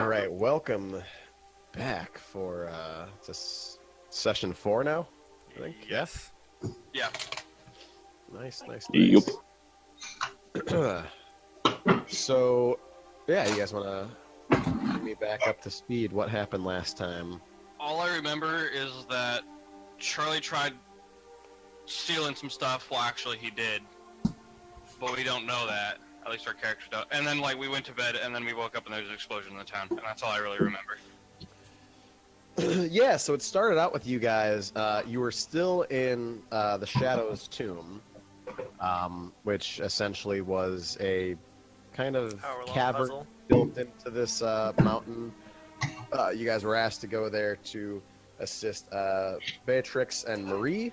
All right, welcome back for session 4 now, I think. Yes. Yeah. Nice. Yup. So, yeah, you guys want to bring me back up to speed? What happened last time? All I remember is that Charlie tried stealing some stuff. Well, actually, he did, but we don't know that. At least our characters don't. And then, like, we went to bed, and then we woke up, and there was an explosion in the town, and that's all I really remember. Yeah, so it started out with you guys. You were still in the Shadow's Tomb, which essentially was a kind of Hour-long cavern puzzle. built into this mountain. You guys were asked to go there to assist Beatrix and Marie,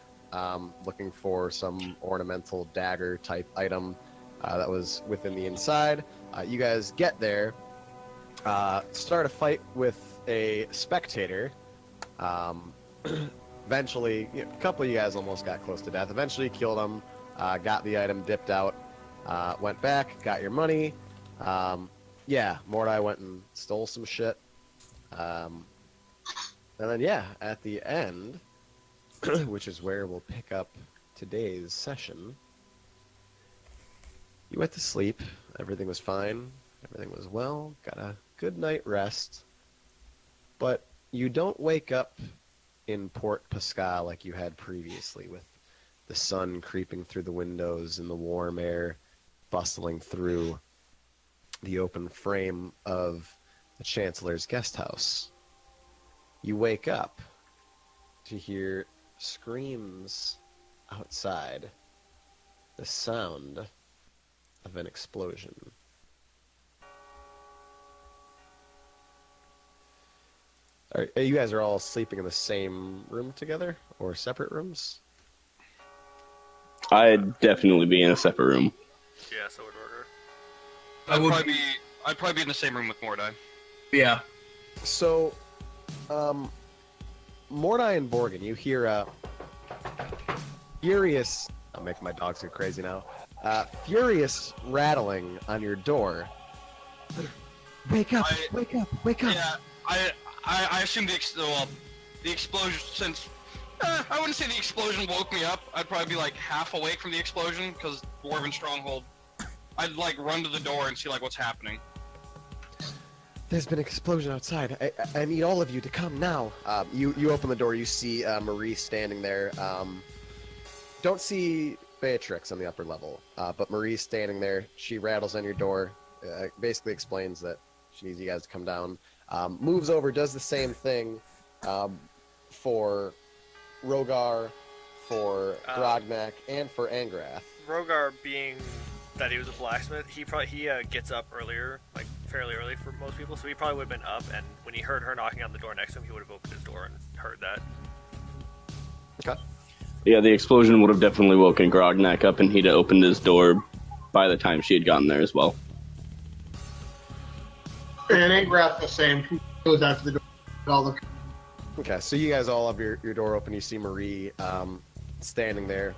looking for some ornamental dagger type item that was within the inside. You guys get there, start a fight with a spectator. Eventually, a couple of you guys almost got close to death. Eventually killed him, got the item, dipped out, went back, got your money. Yeah, Mordai went and stole some shit. And then, yeah, at the end, which is where we'll pick up today's session, you went to sleep. Everything was fine. Everything was well. Got a good night rest. But you don't wake up in Port Pascal like you had previously, with the sun creeping through the windows and the warm air bustling through the open frame of the Chancellor's guest house. You wake up to hear screams outside, the sound of an explosion. You guys are all sleeping in the same room together, or separate rooms? I'd definitely be in a separate room. Yeah, so would order. I'd probably be in the same room with Mordai. Yeah. So, Mordai and Borgin, you hear a furious... I'm making my dogs go crazy now. Furious rattling on your door. Wake up! Wake up! Wake up! Yeah, I assume the explosion, since I wouldn't say the explosion woke me up. I'd probably be like half awake from the explosion because Dwarven Stronghold. I'd like run to the door and see like what's happening. There's been an explosion outside. I need all of you to come now. You open the door. You see Marie standing there. Don't see Beatrix on the upper level, but Marie's standing there. She rattles on your door. Basically explains that she needs you guys to come down. Moves over, does the same thing for Rogar, for Grognak, and for Angrath. Rogar, being that he was a blacksmith, he gets up earlier, like fairly early for most people, so he probably would have been up, and when he heard her knocking on the door next to him, he would have opened his door and heard that. Okay. Yeah, the explosion would have definitely woken Grognak up, and he'd have opened his door by the time she had gotten there as well. And Angrath the same. He goes out to the door. All the... Okay, so you guys all have your door open. You see Marie standing there.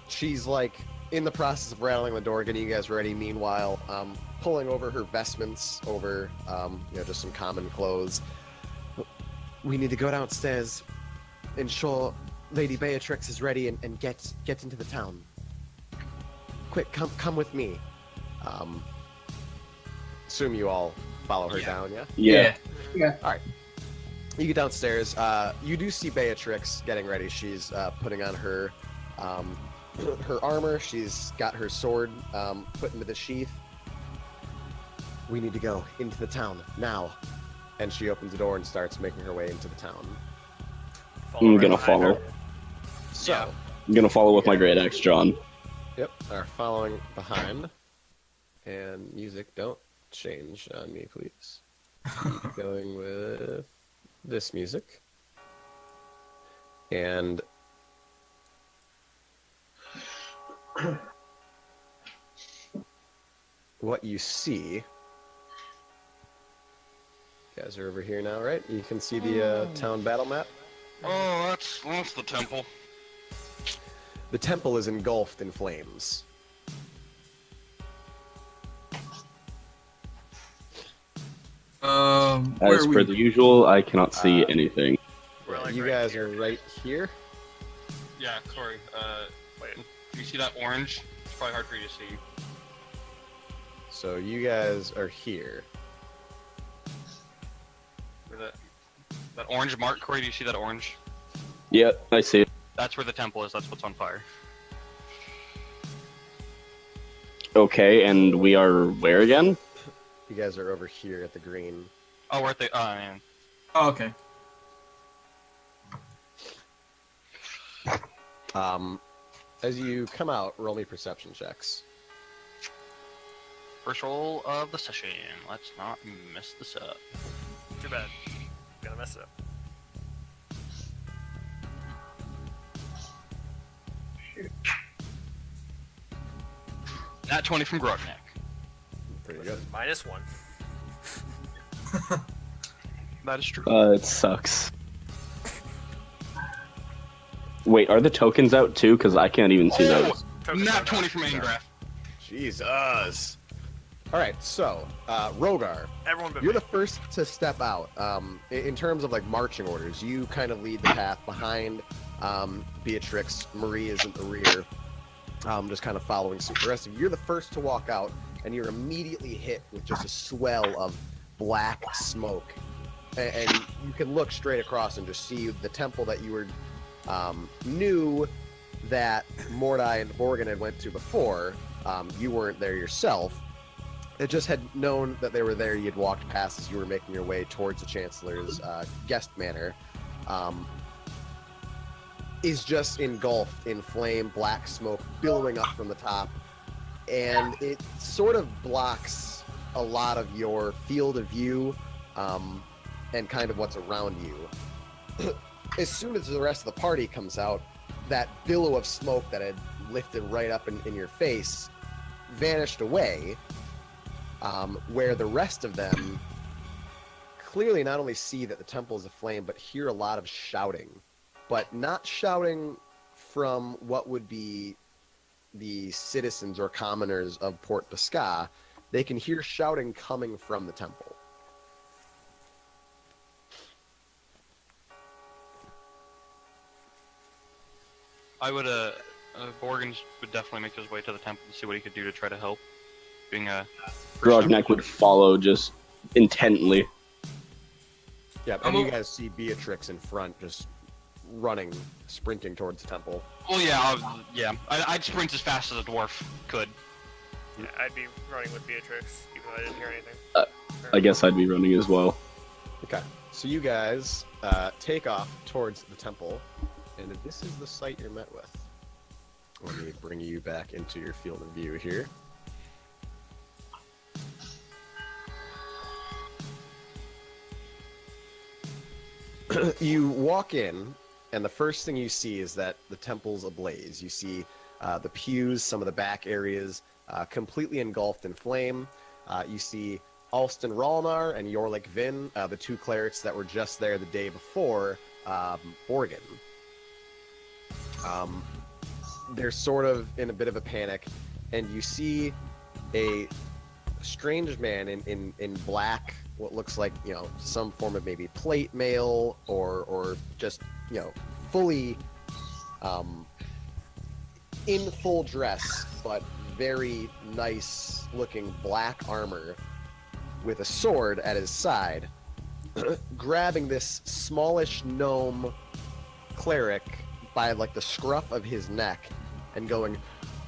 She's like in the process of rattling the door, getting you guys ready. Meanwhile, pulling over her vestments, over just some common clothes. We need to go downstairs, ensure Lady Beatrix is ready, and get into the town. Quick, come with me. Assume you all follow her down, yeah? Yeah. All right. You get downstairs. You do see Beatrix getting ready. She's putting on her her armor. She's got her sword put into the sheath. We need to go into the town now. And she opens the door and starts making her way into the town. I'm gonna follow. So, Yeah. I'm gonna follow with my great axe drawn. yep, are following behind. And music, don't change on me, please. Keep going with this music. And what you see, you guys are over here now, right? You can see the town battle map. Oh, that's the temple. The temple is engulfed in flames. Where As are per we? the usual, I cannot see anything. We're Yeah, like you right guys here. are right here. Yeah, Corey. Wait. Do you see that orange? It's probably hard for you to see. So you guys are here. Where that orange mark, Corey. Do you see that orange? Yep, I see it. That's where the temple is. That's what's on fire. Okay, and we are where again? You guys are over here at the green. Oh, we're at the. Oh man. Oh, okay. As you come out, roll me perception checks. First roll of the session. Let's not mess this up. Too bad. Gonna mess it up. Nat 20 from Grognak. Pretty This good. is -1. That is true. It sucks. Wait, are the tokens out too? Because I can't even see those. Tokens Nat are 20 not- from Angrath. Jesus. All right, so Rogar, Everyone but you're me. the first to step out. In terms of like marching orders, you kind of lead the path behind Beatrix. Marie is in the rear, just kind of following suit. The rest of you, you're the first to walk out, and you're immediately hit with just a swell of black smoke. And you can look straight across and just see the temple that you were knew that Mordai and Borgin had went to before. You weren't there yourself. It just had known that they were there. You had walked past as you were making your way towards the Chancellor's guest manor. Is just engulfed in flame, black smoke billowing up from the top, and it sort of blocks a lot of your field of view and kind of what's around you. As soon as the rest of the party comes out, that billow of smoke that had lifted right up in your face vanished away, where the rest of them clearly not only see that the temple is aflame, but hear a lot of shouting. But not shouting from what would be the citizens or commoners of Port Pasca. They can hear shouting coming from the temple. I would, Borgins would definitely make his way to the temple to see what he could do to try to help. Being a. Grognak would follow just intently. Yeah, and you guys see Beatrix in front, just running, sprinting towards the temple. Well, yeah, I'd sprint as fast as a dwarf could. Yeah, I'd be running with Beatrix, even though I didn't hear anything. I guess I'd be running as well. Okay, so you guys take off towards the temple, and this is the site you're met with. Let me bring you back into your field of view here. You walk in, and the first thing you see is that the temple's ablaze. You see the pews, some of the back areas, completely engulfed in flame. You see Alston Ralnar and Yorlik Vin, the two clerics that were just there the day before Borgin. They're sort of in a bit of a panic, and you see a strange man in black, what looks like, you know, some form of maybe plate mail or just, you know, fully in full dress, but very nice looking black armor with a sword at his side, grabbing this smallish gnome cleric by like the scruff of his neck and going,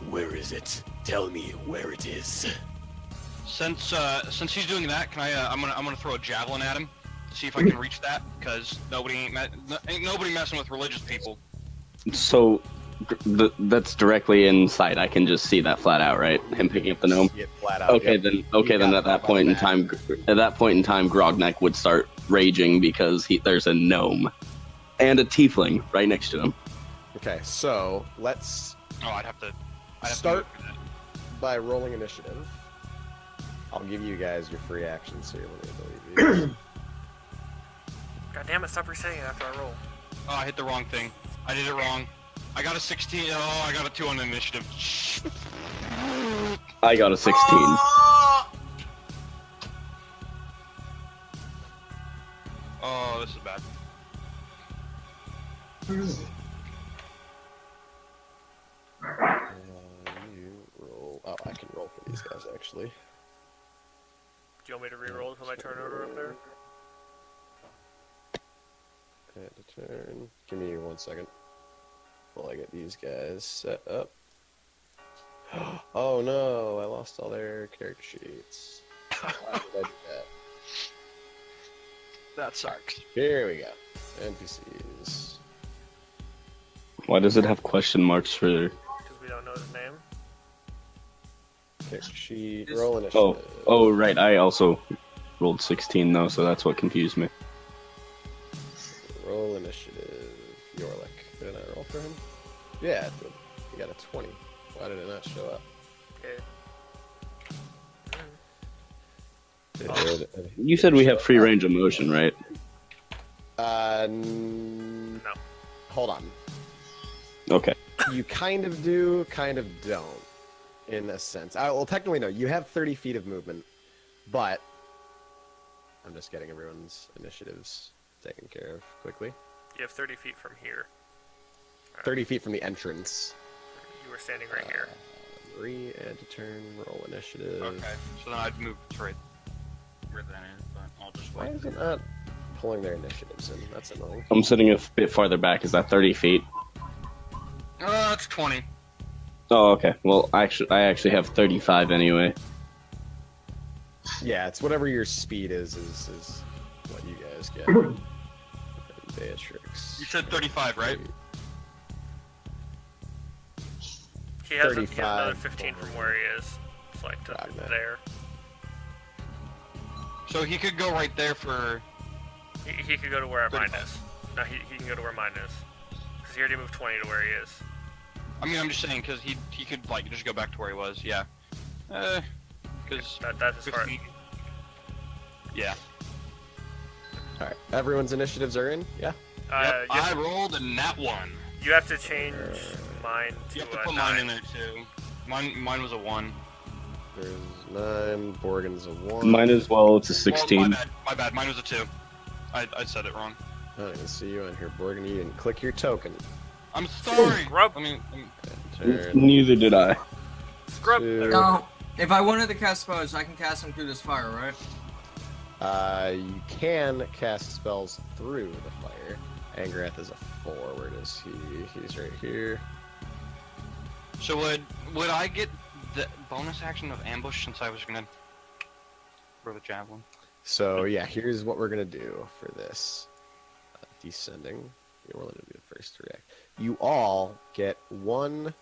"Where is it? Tell me where it is." Since he's doing that, can I? I'm gonna throw a javelin at him to see if I can reach that, because ain't nobody messing with religious people. So that's directly in sight. I can just see that flat out, right? Him picking up the gnome. See it flat out, Okay, yep. then. You got At that it point in back. time, Grognak would start raging because there's a gnome and a tiefling right next to him. Okay, so let's Oh, I'd have to Start- move for that. by rolling initiative. I'll give you guys your free actions here. Let me believe you. God damn it, stop resetting it after I roll. Oh, I hit the wrong thing. I did it wrong. I got a 16. Oh, I got a 2 on initiative. I got a 16. Oh, this is bad. You roll. Oh, I can roll for these guys actually. Do you want me to re-roll until my turn order up there? And a turn. Give me 1 second while I get these guys set up. Oh no, I lost all their character sheets. Why did I do that? That sucks. Here we go. NPCs. Why does it have question marks for? Because we don't know his name. Character sheet. This- Roll initiative. Oh, right. I also rolled 16 though, so that's what confused me. Roll initiative. Yorlik. Did I roll for him? Yeah, it did. He got a 20. Why did it not show up? Okay. It did. You said we have free range of motion, right? No. Hold on. Okay. You kind of do, kind of don't, in a sense. Well, technically, no. You have 30 feet of movement, but I'm just getting everyone's initiatives taken care of quickly. You have 30 feet from here. 30 feet from the entrance. You were standing right here. Marie, add to turn, roll initiative. Okay, so then I'd move to right where that is, but I'll just Why wait. is it not pulling their initiatives in? That's annoying. I'm sitting a bit farther back. Is that 30 feet? It's 20. Oh, okay. Well, I actually have 35 anyway. Yeah, it's whatever your speed is what you guys get. Beatrix. You said 35, right? He has another 35 15 from where he is. It's like to Got that. there. So he could go right there for. He could go to where mine 35. is. No, he can go to where mine is. Because he already moved 20 to where he is. I mean, I'm just saying because he could like just go back to where he was. Yeah. Because That's as far. yeah. Alright, everyone's initiatives are in? Yeah? Yep, You, I have, rolled a nat 1. you have to change mine to You have to a put 9. mine in there too. Mine was a 1. There's 9, Borgen's a 1. Mine as well. It's a Well, 16. my bad. Mine was a 2. I said it wrong. I don't even see you on here, Borgen. You didn't click your token. I'm sorry. Grub. I mean, Turn Neither did I. Scrub. 2. Now, if I wanted to cast spells, I can cast them through this fire, right? You can cast spells through the fire. Angrath is a 4. Where is he? He's right here. so would I get the bonus action of ambush since I was gonna throw the javelin? So yeah, here's what we're gonna do for this. Descending. You're willing to be the first to react. You all get 1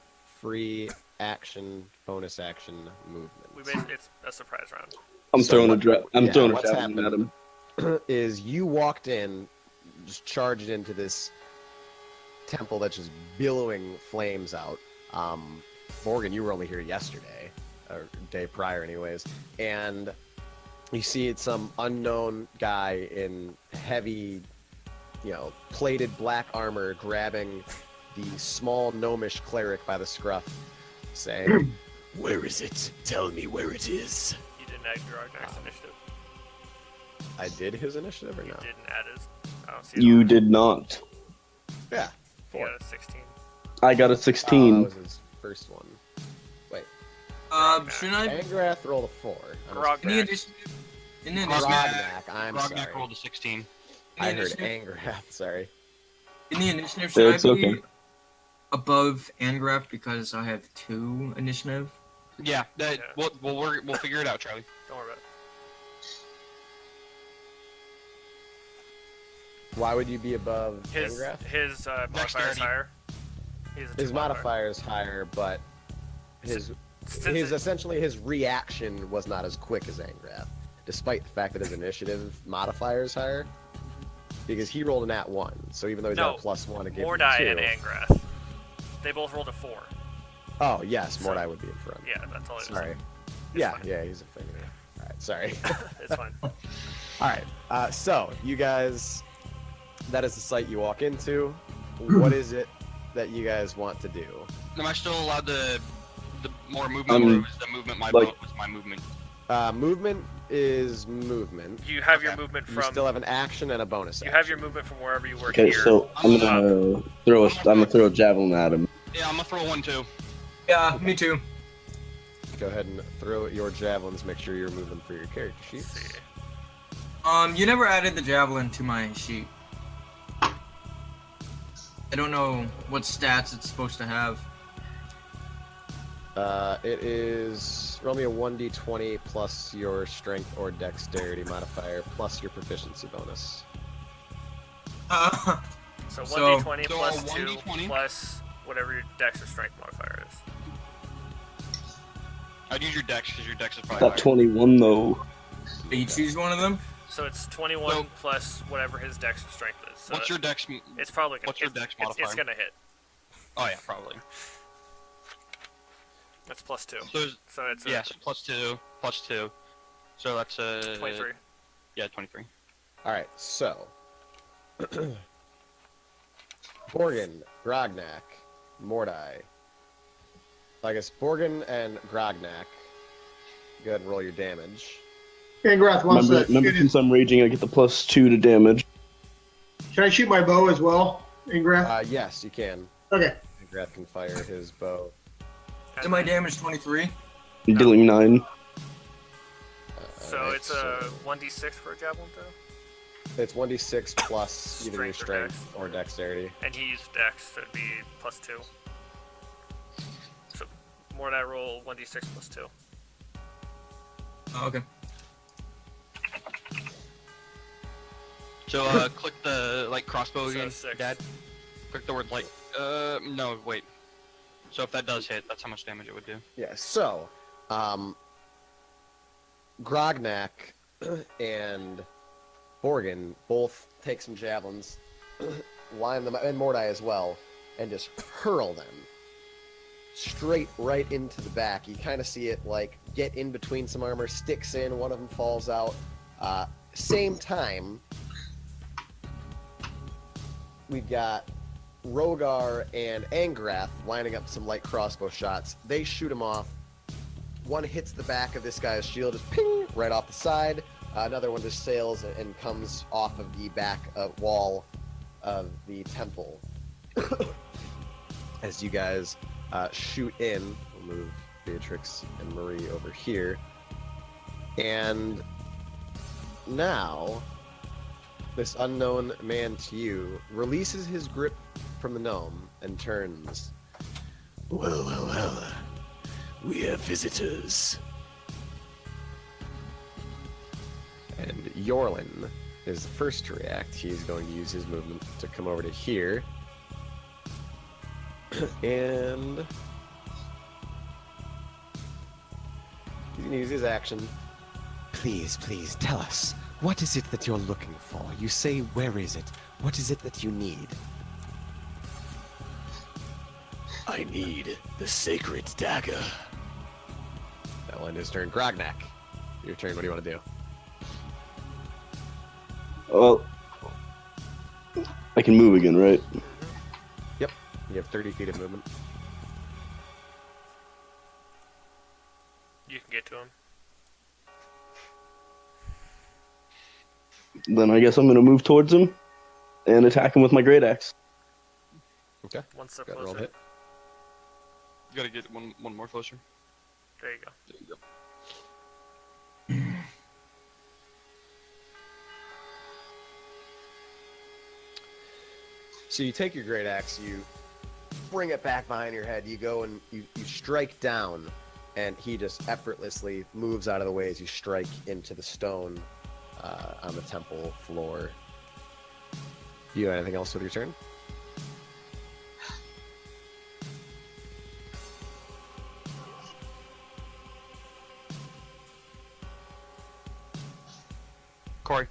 free action, bonus action movement. It's a surprise round. I'm So throwing what- I'm throwing a what's javelin at him. is you walked in, just charged into this temple that's just billowing flames out. Morgan, you were only here yesterday, or day prior anyways, and you see it's some unknown guy in heavy, plated black armor grabbing the small gnomish cleric by the scruff, saying, "Where is it? Tell me where it is." You didn't add Grognak's initiative. I did his initiative or You no? didn't add his. I don't see it. You on did not. Yeah, there. 4. You got a 16. I got a Oh, 16. that was his first one. Wait, Shouldn't I? Angrath rolled a 4. Grog- In the initiative? In the Grog- initiative? Grognak, I'm Grognak sorry. rolled a 16. I heard Angrath, sorry. In the initiative, should It's I be okay. above Angraf because I have 2 initiative? Yeah. Yeah. We'll figure it out, Charlie. Don't worry about it. Why would you be above His Angrath? modifier is Dexterity. higher. He has a His 2 modifier is higher, but his Since essentially his reaction was not as quick as Angrath, despite the fact that his initiative modifier is higher. Because he rolled an at 1, so even though he's No, got a +1, it gave him Mordai 2. and Angrath. They both rolled a 4. Oh yes, So- Mordai would be in front. Yeah, that's all it is. Sorry. It's Yeah, fine. yeah, he's a finger. All right, sorry. It's fine. All right, so you guys, that is the site you walk into. What is it that you guys want to do? Am I still allowed the more movement, or was the movement like- was my movement? Movement is movement. You have your Okay. movement You from. still have an action and a bonus You action. have your movement from wherever you were Okay, here. so I'm gonna throw a javelin at him. Yeah, I'm gonna throw one too. Yeah, me too. Go ahead and throw your javelins. Make sure you're moving for your character Let's sheets. see. You never added the javelin to my sheet. I don't know what stats it's supposed to have. It is roll me a 1d20 plus your strength or dexterity modifier plus your proficiency bonus. So So- 1d20 So plus a 2 1d20? plus whatever your dex or strength modifier is. I'd use your dex because your dex is probably That higher. 21 though. You choose one of them? So it's 21 So- plus whatever his dex or strength is. So What's your dex? It's probably gonna. What's your dex It's modifier? gonna hit. Oh yeah, probably. That's plus 2. So So it's yes, plus two. So that's 23. Yeah, 23. All right, so Borgin, Grognak, Mordai. I guess Borgin and Grognak. Go ahead and roll your damage. Angrath wants Remember, to. since I'm raging, I get the +2 to damage. Can I shoot my bow as well, Angrath? Yes, you can. Okay. Graf can fire his bow. Is my damage 23? I'm dealing 9. So Alright, it's a 1d6 for a javelin throw, It's 1d6 plus either your Strength or strength or dexterity. and he used dex, so it'd be plus 2. So more that roll 1d6 plus 2. Oh, okay. So click the crossbow So again, 6. Dad. Click the word light. No, wait. So if that does hit, that's how much damage it would do. Yeah, so, Grognak and Borgin both take some javelins, line them, and Mordai as well, and just hurl them straight right into the back. You kind of see it, get in between some armor, sticks in, one of them falls out. Same time, we've got Rogar and Angrath lining up some light crossbow shots. They shoot him off. One hits the back of this guy's shield, just ping, right off the side. Another one just sails and comes off of the back wall of the temple. As you guys shoot in, we'll move Beatrix and Marie over here. And now, this unknown man to you releases his grip from the gnome and turns. Well. We have visitors. And Yorlin is the first to react. He's going to use his movement to come over to here. And he's going to use his action. Please, tell us. What is it that you're looking for? You say, where is it? What is it that you need? I need the sacred dagger. That'll end his turn. Grognak, your turn. What do you want to do? Well, I can move again, right? Yep. You have 30 feet of movement. You can get to him. Then I guess I'm gonna move towards him and attack him with my great axe. Okay. One step Go ahead and roll closer. hit. You gotta get one more closer. There you go. There you go. So you take your great axe, you bring it back behind your head, you go and you strike down, and he just effortlessly moves out of the way as you strike into the stone on the temple floor. Do you have anything else with your turn? Corey.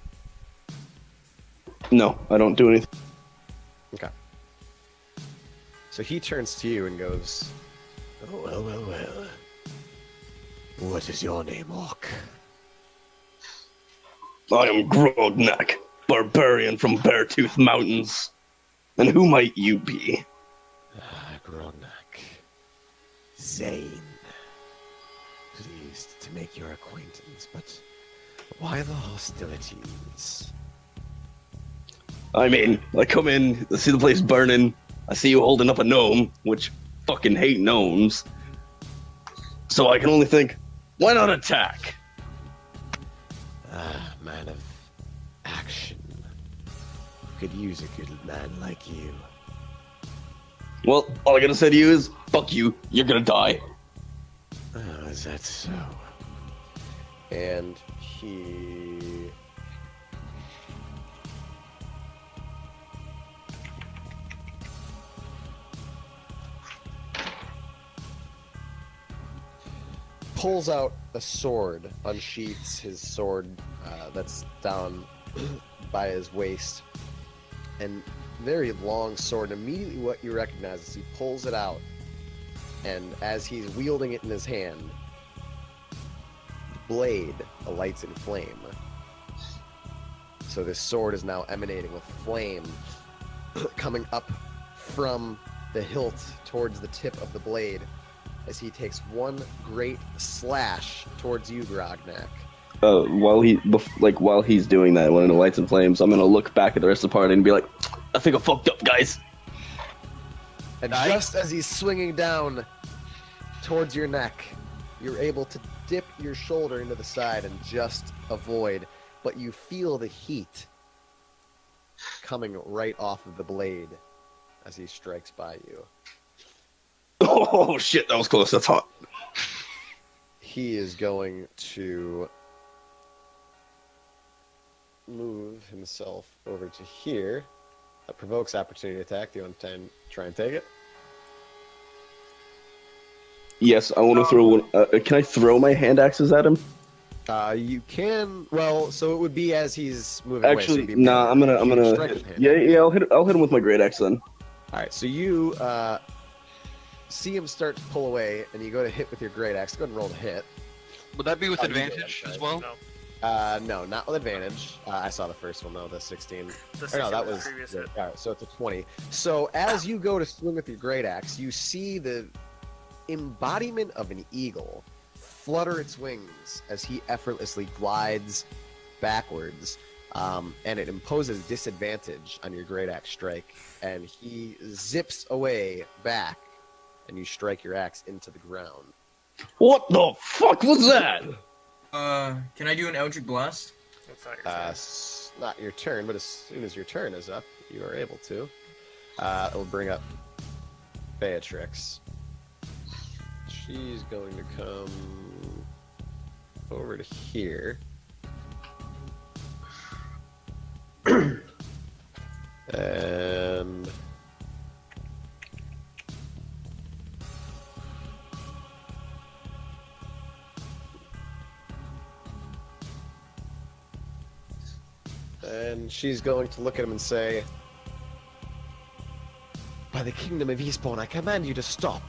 No, I don't do anything. Okay. So he turns to you and goes, "Oh, well. What is your name, Orc?" I am Grognak, barbarian from Beartooth Mountains. And who might you be? Grognak. Zane. Pleased to make your acquaintance, but why the hostilities? I mean, I come in, I see the place burning, I see you holding up a gnome, which fucking hate gnomes. So I can only think, why not attack? Ah, man of action. Could use a good man like you. Well, all I gotta say to you is, fuck you, you're gonna die. Oh, is that so? And he... pulls out a sword, unsheaths his sword that's down by his waist, and very long sword. Immediately what you recognize is he pulls it out, and as he's wielding it in his hand, the blade alights in flame. So this sword is now emanating with flame coming up from the hilt towards the tip of the blade as he takes one great slash towards you, Grognak. While he's doing that, when it lights and flames, I'm gonna look back at the rest of the party and be like, I think I fucked up, guys. And just as he's swinging down towards your neck, you're able to dip your shoulder into the side and just avoid, but you feel the heat coming right off of the blade as he strikes by you. Oh shit, that was close, that's hot. He is going to move himself over to here. That provokes opportunity attack. Do you want to try and take it? Yes, I want to throw one. Can I throw my hand axes at him? You can. Well, so it would be as he's moving Actually, away. So it'd be nah. I'm gonna. strike with him. Yeah. I'll hit him with my great axe then. All right. So you see him start to pull away, and you go to hit with your great axe. Go ahead and roll to hit. Would that be with Oh, you did, advantage I'm as sorry. well? No. No, not with advantage. I saw the first one though, the 16. The Or no, 16 that was was the previous yeah, hit. all right. So it's a 20. So as you go to swing with your great axe, you see the embodiment of an eagle flutter its wings as he effortlessly glides backwards, and it imposes disadvantage on your great axe strike. And he zips away back, and you strike your axe into the ground. What the fuck was that? Can I do an Eldritch Blast? That's not your turn. Not your turn, but as soon as your turn is up, you are able to. It'll bring up Beatrix. She's going to come over to here. And she's going to look at him and say, "By the kingdom of Eastbourne, I command you to stop."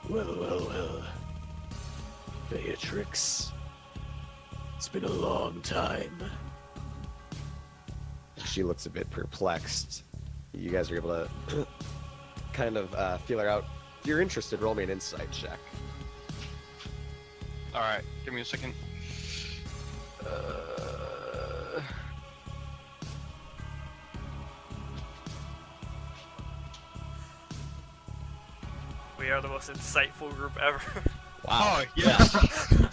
Well. Beatrix. It's been a long time. She looks a bit perplexed. You guys are able to kind of feel her out. If you're interested, roll me an insight check. All right, give me a second. We are the most insightful group ever. Wow. Oh, yes.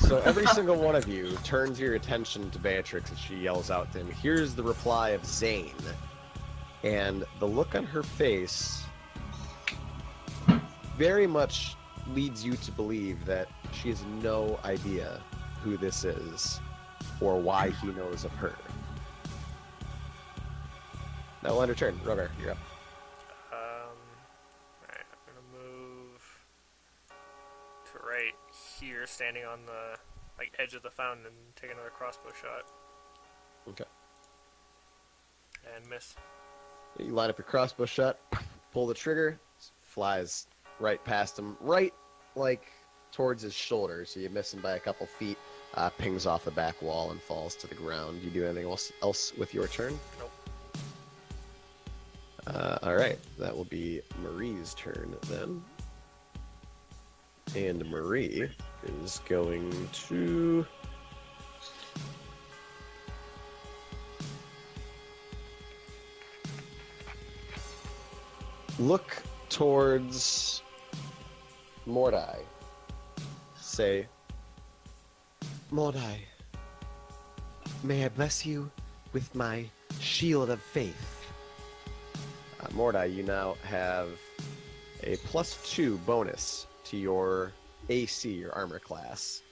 So every single one of you turns your attention to Beatrix as she yells out to him. Here's the reply of Zane. And the look on her face very much leads you to believe that she has no idea who this is or why he knows of her. Now we'll end her turn. Rubber, you're up. Alright, I'm gonna move to right here, standing on the edge of the fountain, and take another crossbow shot. Okay. And miss. You line up your crossbow shot, pull the trigger, flies right past him, right towards his shoulder, so you miss him by a couple feet, pings off the back wall and falls to the ground. You do anything else with your turn? Nope. Alright, that will be Marie's turn then. And Marie is going to look towards Mordai. Say, Mordai, may I bless you with my shield of faith. Mordai, you now have a +2 bonus to your AC, your armor class.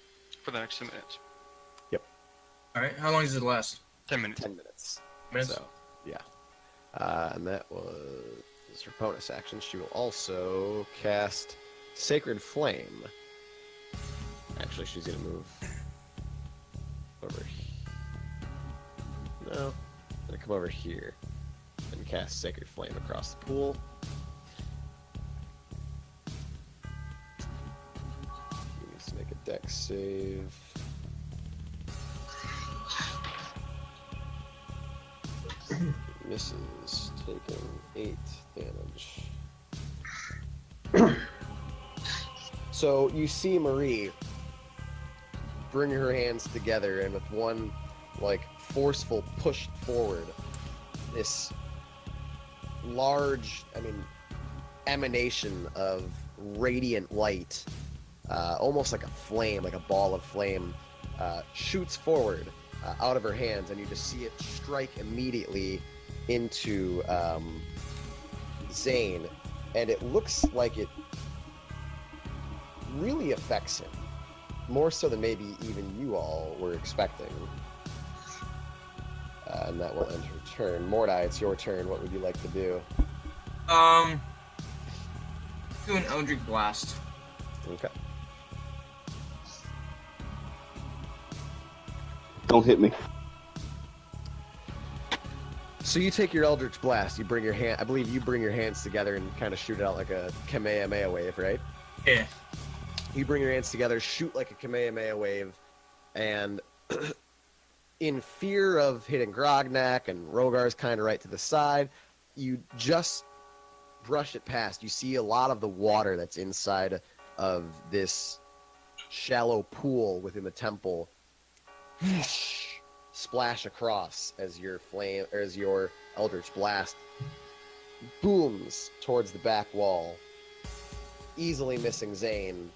For the next 2 minutes. Alright, how long does it last? 10 minutes. 10 minutes. Minutes? So, yeah. And that was her bonus action. She will also cast Sacred Flame. Actually, she's going to move over here. No. Going to come over here and cast Sacred Flame across the pool. He needs to make a dex save. Misses, taking 8 damage. So you see Marie bring her hands together, and with one like forceful push forward, this large, emanation of radiant light, almost like a flame, like a ball of flame, shoots forward out of her hands, and you just see it strike immediately into Zane, and it looks like it really affects him, more so than maybe even you all were expecting. And that will end her turn. Mordai, it's your turn. What would you like to do? Do an Eldritch Blast. Okay. Don't hit me. So you take your Eldritch Blast, you bring your hand, I believe you bring your hands together and kind of shoot it out like a Kamehameha wave, right? Yeah. You bring your hands together, shoot like a Kamehameha wave, and in fear of hitting Grognak and Rogar's kind of right to the side, you just brush it past. You see a lot of the water that's inside of this shallow pool within the temple splash across as your Eldritch Blast booms towards the back wall, easily missing Zane.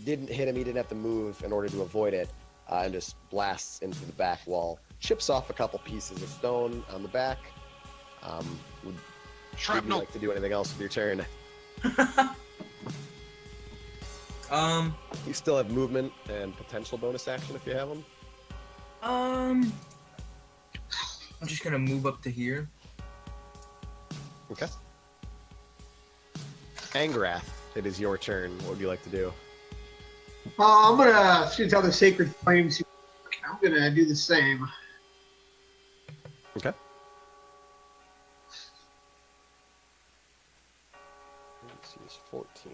Didn't hit him. He didn't have to move in order to avoid it, and just blasts into the back wall, chips off a couple pieces of stone on the back. Would you Shrapnel. like to do anything else with your turn? You still have movement and potential bonus action if you have them. I'm just gonna move up to here. Okay. Angrath, it is your turn. What would you like to do? I'm gonna, since how the sacred flames, I'm gonna do the same. Okay. Let's see, it's 14.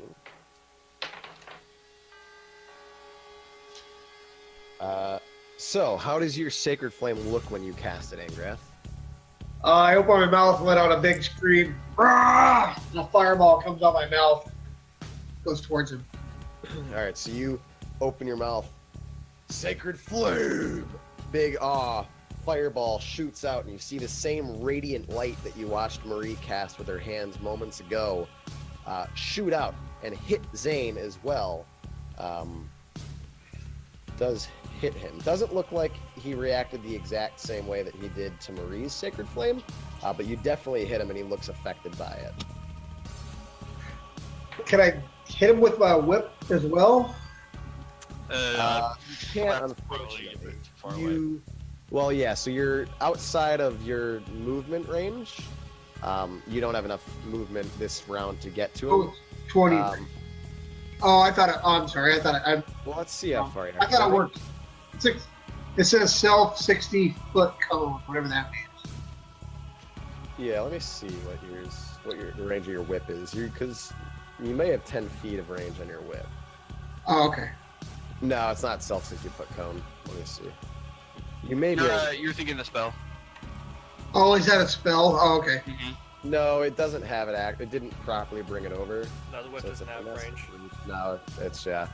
So, how does your sacred flame look when you cast it, Angrath? I open my mouth and let out a big scream. "Rah!" And a fireball comes out my mouth, goes towards him. All right, so you open your mouth. Sacred flame! Big fireball shoots out, and you see the same radiant light that you watched Marie cast with her hands moments ago shoot out and hit Zane as well. Does hit him. Doesn't look like he reacted the exact same way that he did to Marie's sacred flame, but you definitely hit him, and he looks affected by it. Can I hit him with my whip as well? You can't, Probably, unfortunately. far away. Well, yeah, so you're outside of your movement range. You don't have enough movement this round to get to him. Oh, 20. Um, I thought I'm sorry. well, let's see how far you are. I thought it worked. It says self 60-foot cone, whatever that means. Yeah, let me see the range of your whip is. Because you may have 10 feet of range on your whip. Oh, okay. No, it's not self 60-foot cone. Let me see. You may be. You're thinking the spell. Oh, is that a spell? Oh, okay. No, it doesn't have it didn't properly bring it over. No, the whip So it's doesn't a have finesse. range. No, it's yeah.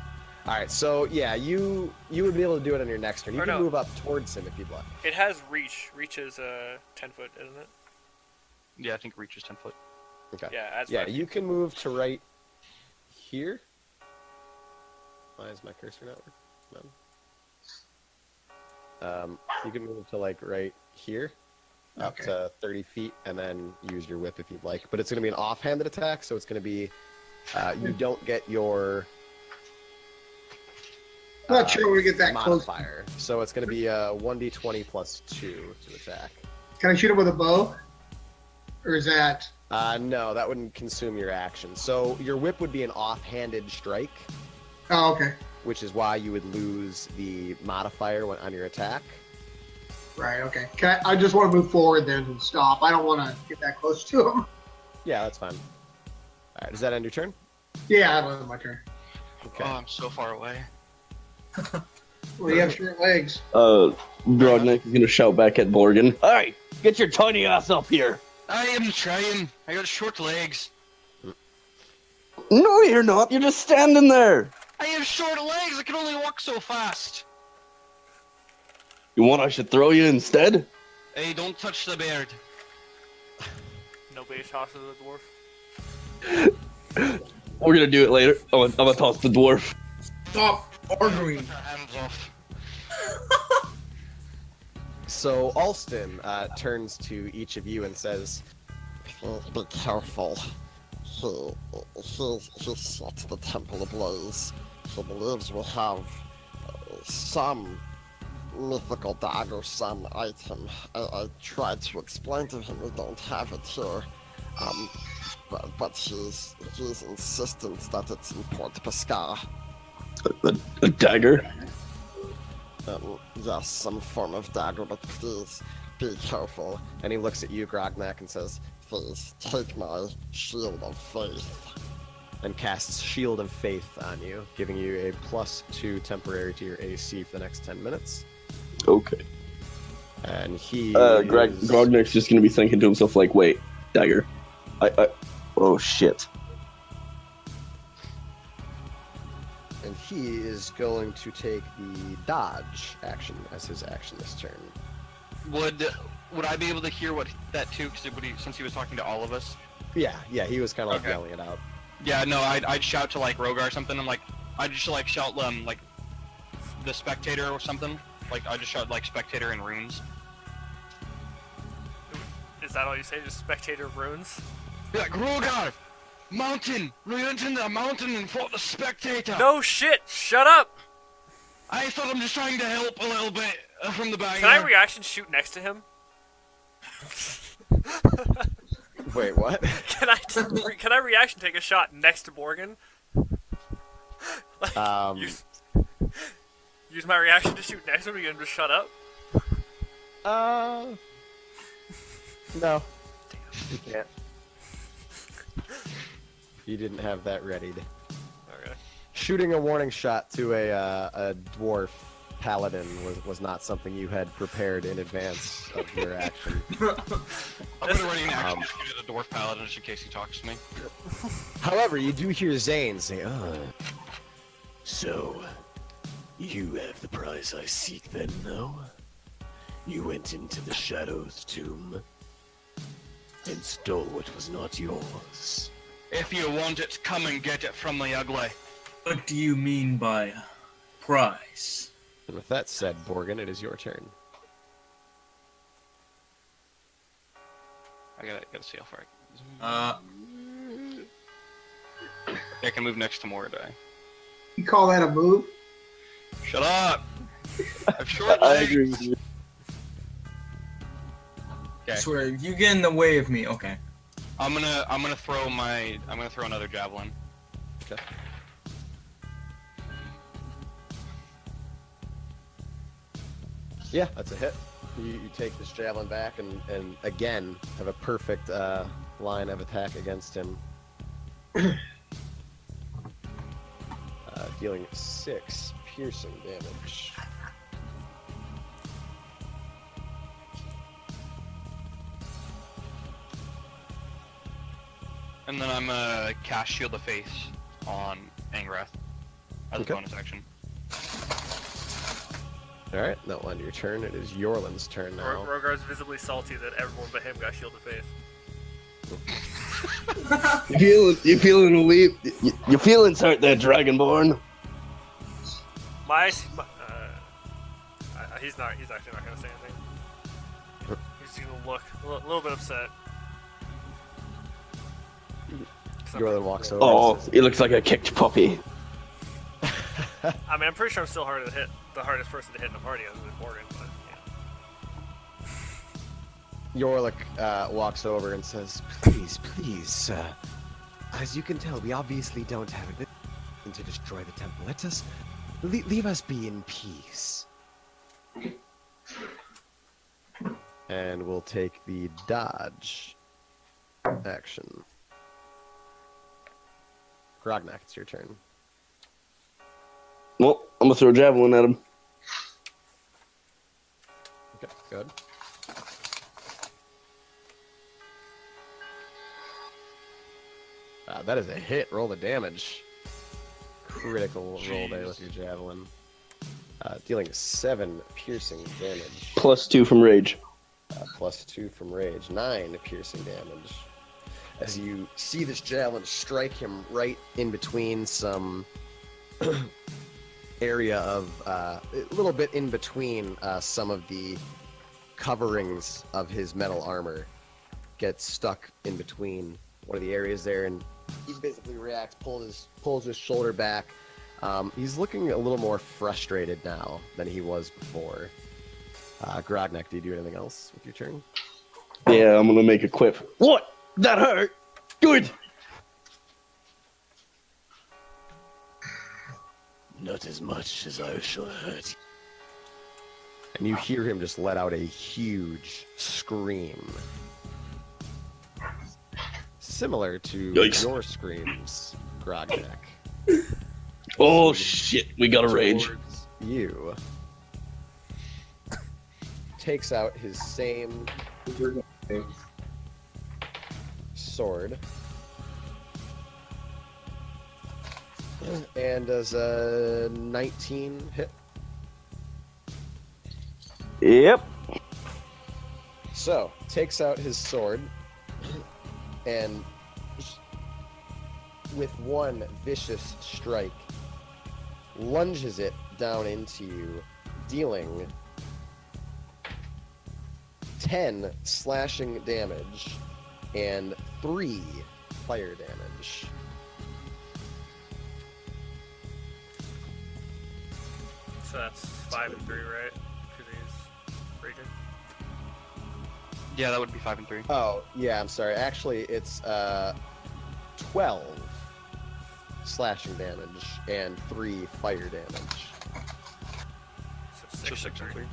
All right, so yeah, you would be able to do it on your next turn. You Or can no. move up towards him if you'd like. It has reach. Reach is 10 foot, isn't it? Yeah, I think reach is 10 foot. Okay. Yeah, adds Yeah, 5 you feet. can move to right here. Why is my cursor not working? No. You can move to like right here, up Okay. to 30 feet, and then use your whip if you'd like. But it's going to be an offhanded attack, so it's going to be you don't get your I'm not sure when we get that close. modifier. So it's going to be 1d20 plus 2 to attack. Can I shoot him with a bow? Or is that... No, that wouldn't consume your action. So your whip would be an offhanded strike, Oh, okay. which is why you would lose the modifier on your attack. Right, okay. I just want to move forward then and stop. I don't want to get that close to him. Yeah, that's fine. All right, does that end your turn? Yeah, that was my turn. Okay. Oh, I'm so far away. Well, you have short legs. Grognak is gonna shout back at Borgin. Alright, get your tiny ass up here. I am trying. I got short legs. No, you're not. You're just standing there. I have short legs. I can only walk so fast. You want I should throw you instead? Hey, don't touch the beard. Nobody tosses a dwarf. We're gonna do it later. I'm gonna toss the dwarf. Stop arguing. Get your hands off. So Alston turns to each of you and says, "Be careful. He set the temple ablaze. He believes we have some mythical dagger, some item. I tried to explain to him we don't have it here, but he's insistent that it's in Port Pescar. A dagger? Yes, some form of dagger, but please be careful." And he looks at you, Grognak, and says, "Please take my shield of faith." And casts Shield of Faith on you, giving you a +2 temporary to your AC for the next 10 minutes. Okay. And he Grognak's just gonna be thinking to himself like, wait, dagger. Oh shit. And he is going to take the dodge action as his action this turn. Would I be able to hear what that too? Since he was talking to all of us. Yeah, he was kind of like Okay. yelling it out. Yeah, no, I'd shout to like Rogar or something. And like I'd just like shout like the spectator or something. Like I just shout like spectator in runes. Is that all you say? Just spectator runes? Be like Rogar, mountain. We went into the mountain and fought the spectator. No shit! Shut up! I thought I'm just trying to help a little bit from the back. Can I reaction shoot next to him? Wait, what? Can I reaction take a shot next to Morgan? Like, use my reaction to shoot next to him. You can just shut up. No. You can't. You didn't have that readied. Okay. Shooting a warning shot to a dwarf paladin was not something you had prepared in advance of your action. I'm gonna ready an action to shoot at the dwarf paladin just in case he talks to me. However, you do hear Zane say, "So, you have the prize I seek then, no? You went into the Shadow's tomb and stole what was not yours." If you want it, come and get it from the ugly. What do you mean by prize? And with that said, Borgin, it is your turn. I gotta see how far I can. I can move next to Mordai. You call that a move? Shut up! I've short I legs. agree with you. Okay. Swear, if you get in the way of me, okay. I'm gonna throw another javelin. Okay. Yeah, that's a hit. You take this javelin back and again have a perfect line of attack against him. Dealing 6 piercing damage. And then I'm cast Shield of Faith on Angrath as Okay. a bonus action. All right, that will end your turn. It is Yorlin's turn now. Rogar's visibly salty that everyone but him got Shield of Faith. You feelings hurt there, Dragonborn? He's actually not gonna say anything. He's gonna look a little bit upset. Yorlin walks over. Oh, and says, he looks like a kicked puppy. I mean, I'm pretty sure I'm still harder to hit, the hardest person to hit in the party other than Morgan, but yeah. Yorlik walks over and says, "Please, please, as you can tell, we obviously don't have it to destroy the temple. Let us leave us be in peace." And we'll take the dodge action. Grognak, it's your turn. Well, I'm gonna throw a javelin at him. Okay, good. That is a hit. Roll the damage. Critical roll there with your javelin. Dealing 7 piercing damage. +2 from rage. +2 from rage. 9 piercing damage. As you see this javelin strike him right in between some area of a little bit in between some of the coverings of his metal armor, gets stuck in between one of the areas there, and he visibly reacts, pulls his shoulder back. He's looking a little more frustrated now than he was before. Grognak, do you do anything else with your turn? Yeah, I'm gonna make a quip. What? That hurt? Good! Not as much as I shall hurt. And you hear him just let out a huge scream. Similar to Yikes. your screams, Grognak. Oh shit, we got a rage. Towards you. Takes out his same sword. And does a 19 hit. Yep. So, takes out his sword and with one vicious strike lunges it down into you, dealing 10 slashing damage and 3 fire damage. So that's 5 and 3, right? Because he's raging. Yeah, that would be 5 and 3. Oh, yeah, I'm sorry. Actually, it's 12 slashing damage and 3 fire damage. So 6 So and 6 and 3. 3.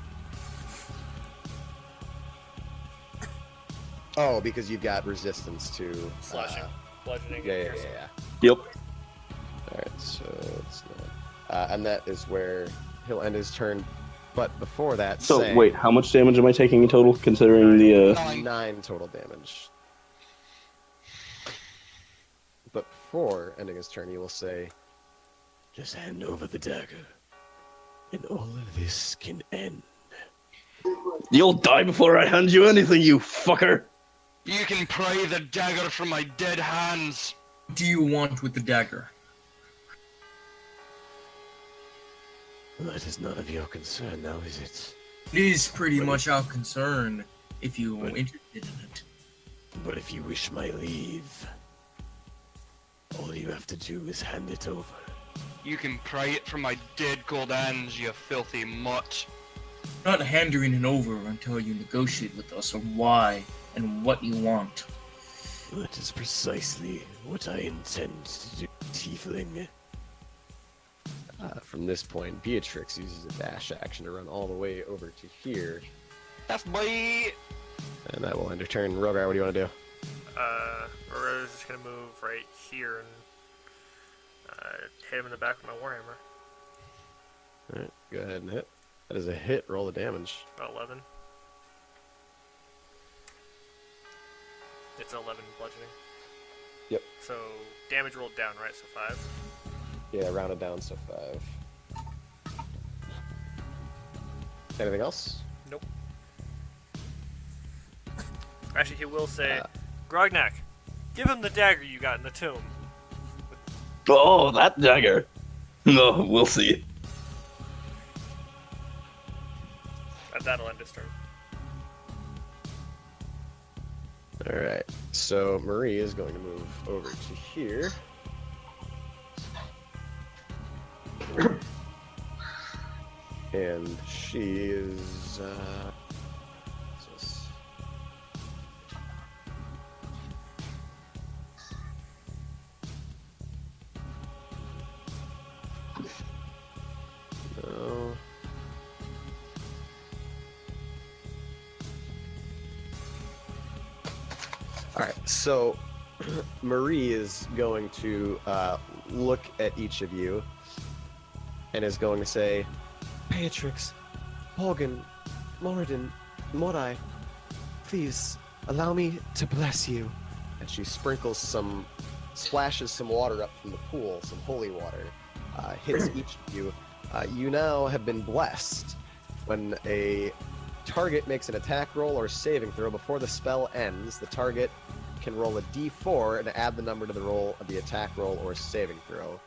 Oh, because you've got resistance to Slashing, bludgeoning, Yeah, and yeah, yeah, piercing. yeah. Yep. Alright, so it's not. And that is where he'll end his turn. But before that, So say wait, how much damage am I taking in total, considering the? 9 total damage. But before ending his turn, he will say, "Just hand over the dagger, and all of this can end." You'll die before I hand you anything, you fucker. You can pry the dagger from my dead hands. What do you want with the dagger? That is none of your concern now, is it? It is pretty much our concern, if you're interested in it. But if you wish my leave, all you have to do is hand it over. You can pry it from my dead gold hands, you filthy mutt. Not handing it over until you negotiate with us on why and what you want. That is precisely what I intend to do, Tiefling. From this point, Beatrix uses a dash action to run all the way over to here, That's boy. and that will end her turn. Rogar, what do you want to do? Aurora's just gonna move right here and hit him in the back with my warhammer. Alright, go ahead and hit. That is a hit. Roll the damage. About 11. It's 11 bludgeoning. Yep. So damage rolled down, right? So 5. Yeah, rounded down, so 5. Anything else? Nope. Actually, he will say, Uh, Grognak, give him the dagger you got in the tomb. Oh, that dagger. No, we'll see. And that'll end his turn. Alright, so Marie is going to move over to here. And she is, what's this? No. Alright, so Marie is going to look at each of you and is going to say, Beatrix, Morgan, Moradin, Morai, please allow me to bless you. And she splashes some water up from the pool, some holy water, hits each of you. You now have been blessed. When a target makes an attack roll or saving throw before the spell ends, the target can roll a d4 and add the number to the roll of the attack roll or saving throw.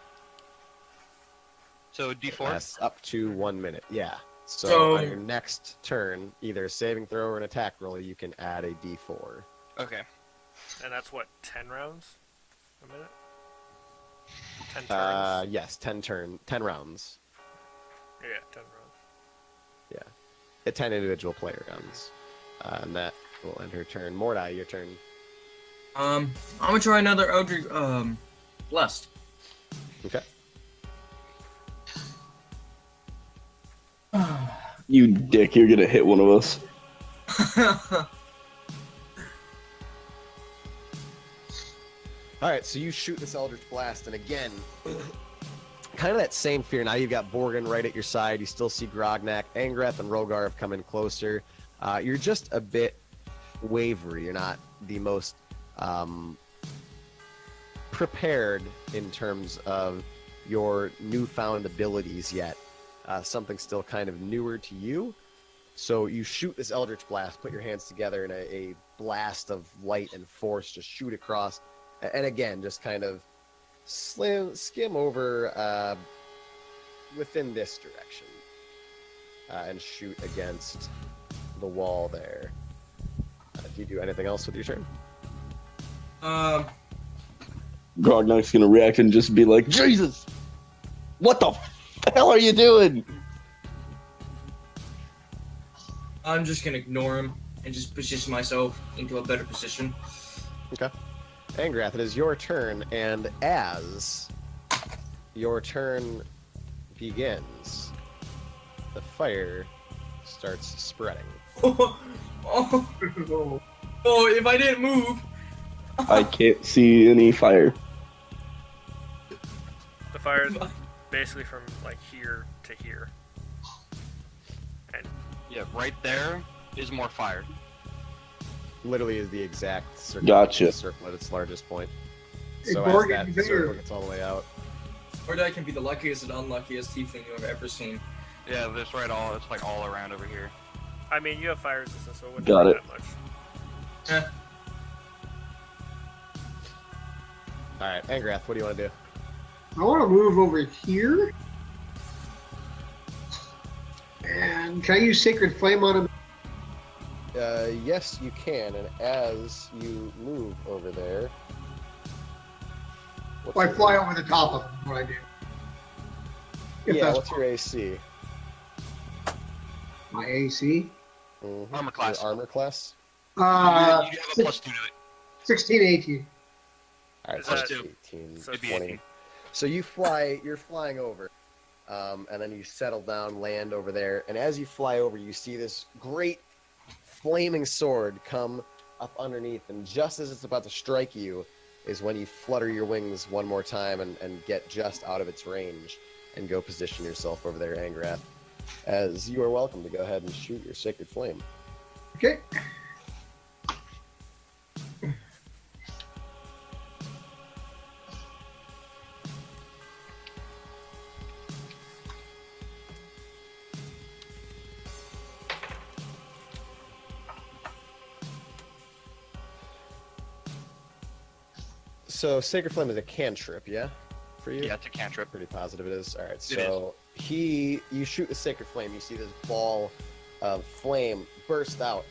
So D4. That's up to 1 minute. Yeah. So So- on your next turn, either a saving throw or an attack roll, you can add a d4. Okay. And that's what, 10 rounds? A minute? 10 turns? Yes, 10 rounds. Yeah, 10 rounds. Yeah. 10 individual player rounds. And that will end her turn. Mordai, your turn. I'm gonna try another Eldritch, Blessed. Okay. You dick, you're gonna hit one of us. Alright, so you shoot this Eldritch Blast, and again, kind of that same fear. Now you've got Borgin right at your side. You still see Grognak. Angrath and Rogar have come in closer. You're just a bit wavery. You're not the most prepared in terms of your newfound abilities yet. Something still kind of newer to you. So you shoot this Eldritch Blast, put your hands together in a blast of light and force, just shoot across. And again, just kind of skim over within this direction and shoot against the wall there. Do you do anything else with your turn? Grognak's gonna react and just be like, Jesus! What the hell are you doing? I'm just gonna ignore him and just position myself into a better position. Okay. Angrath, it is your turn, and as your turn begins, the fire starts spreading. Oh, if I didn't move. I can't see any fire. The fire is basically from like here to here. And Yeah, right there is more fire. Literally is the exact circle, Gotcha. circle at its largest point. Hey, So Morgan, as you that better- circle gets all the way out. Or that can be the luckiest and unluckiest tiefling you've ever seen. Yeah, that's right. It's like all around over here. I mean, you have fire resistance, so it wouldn't Got hurt it. that much. Eh. Alright, Angrath, what do you want to do? I want to move over here. And can I use Sacred Flame on him? Yes, you can, and as you move over there... what's Well, I your- fly over the top of him, what I do. If Yeah, that's what's your AC? my AC. Mhm. Armor class. Your armor class? You have a +2 to it. 16, 18. Alright, Is so that- that's 18, so It'd be 20. 18. So you're flying over, and then you settle down, land over there, and as you fly over, you see this great flaming sword come up underneath, and just as it's about to strike you is when you flutter your wings one more time and get just out of its range and go position yourself over there, Angrath, as you are welcome to go ahead and shoot your Sacred Flame. Okay. So Sacred Flame is a cantrip, yeah? For you? Yeah, it's a cantrip. Pretty positive it is. All right, It so you shoot the Sacred Flame. You see this ball of flame burst out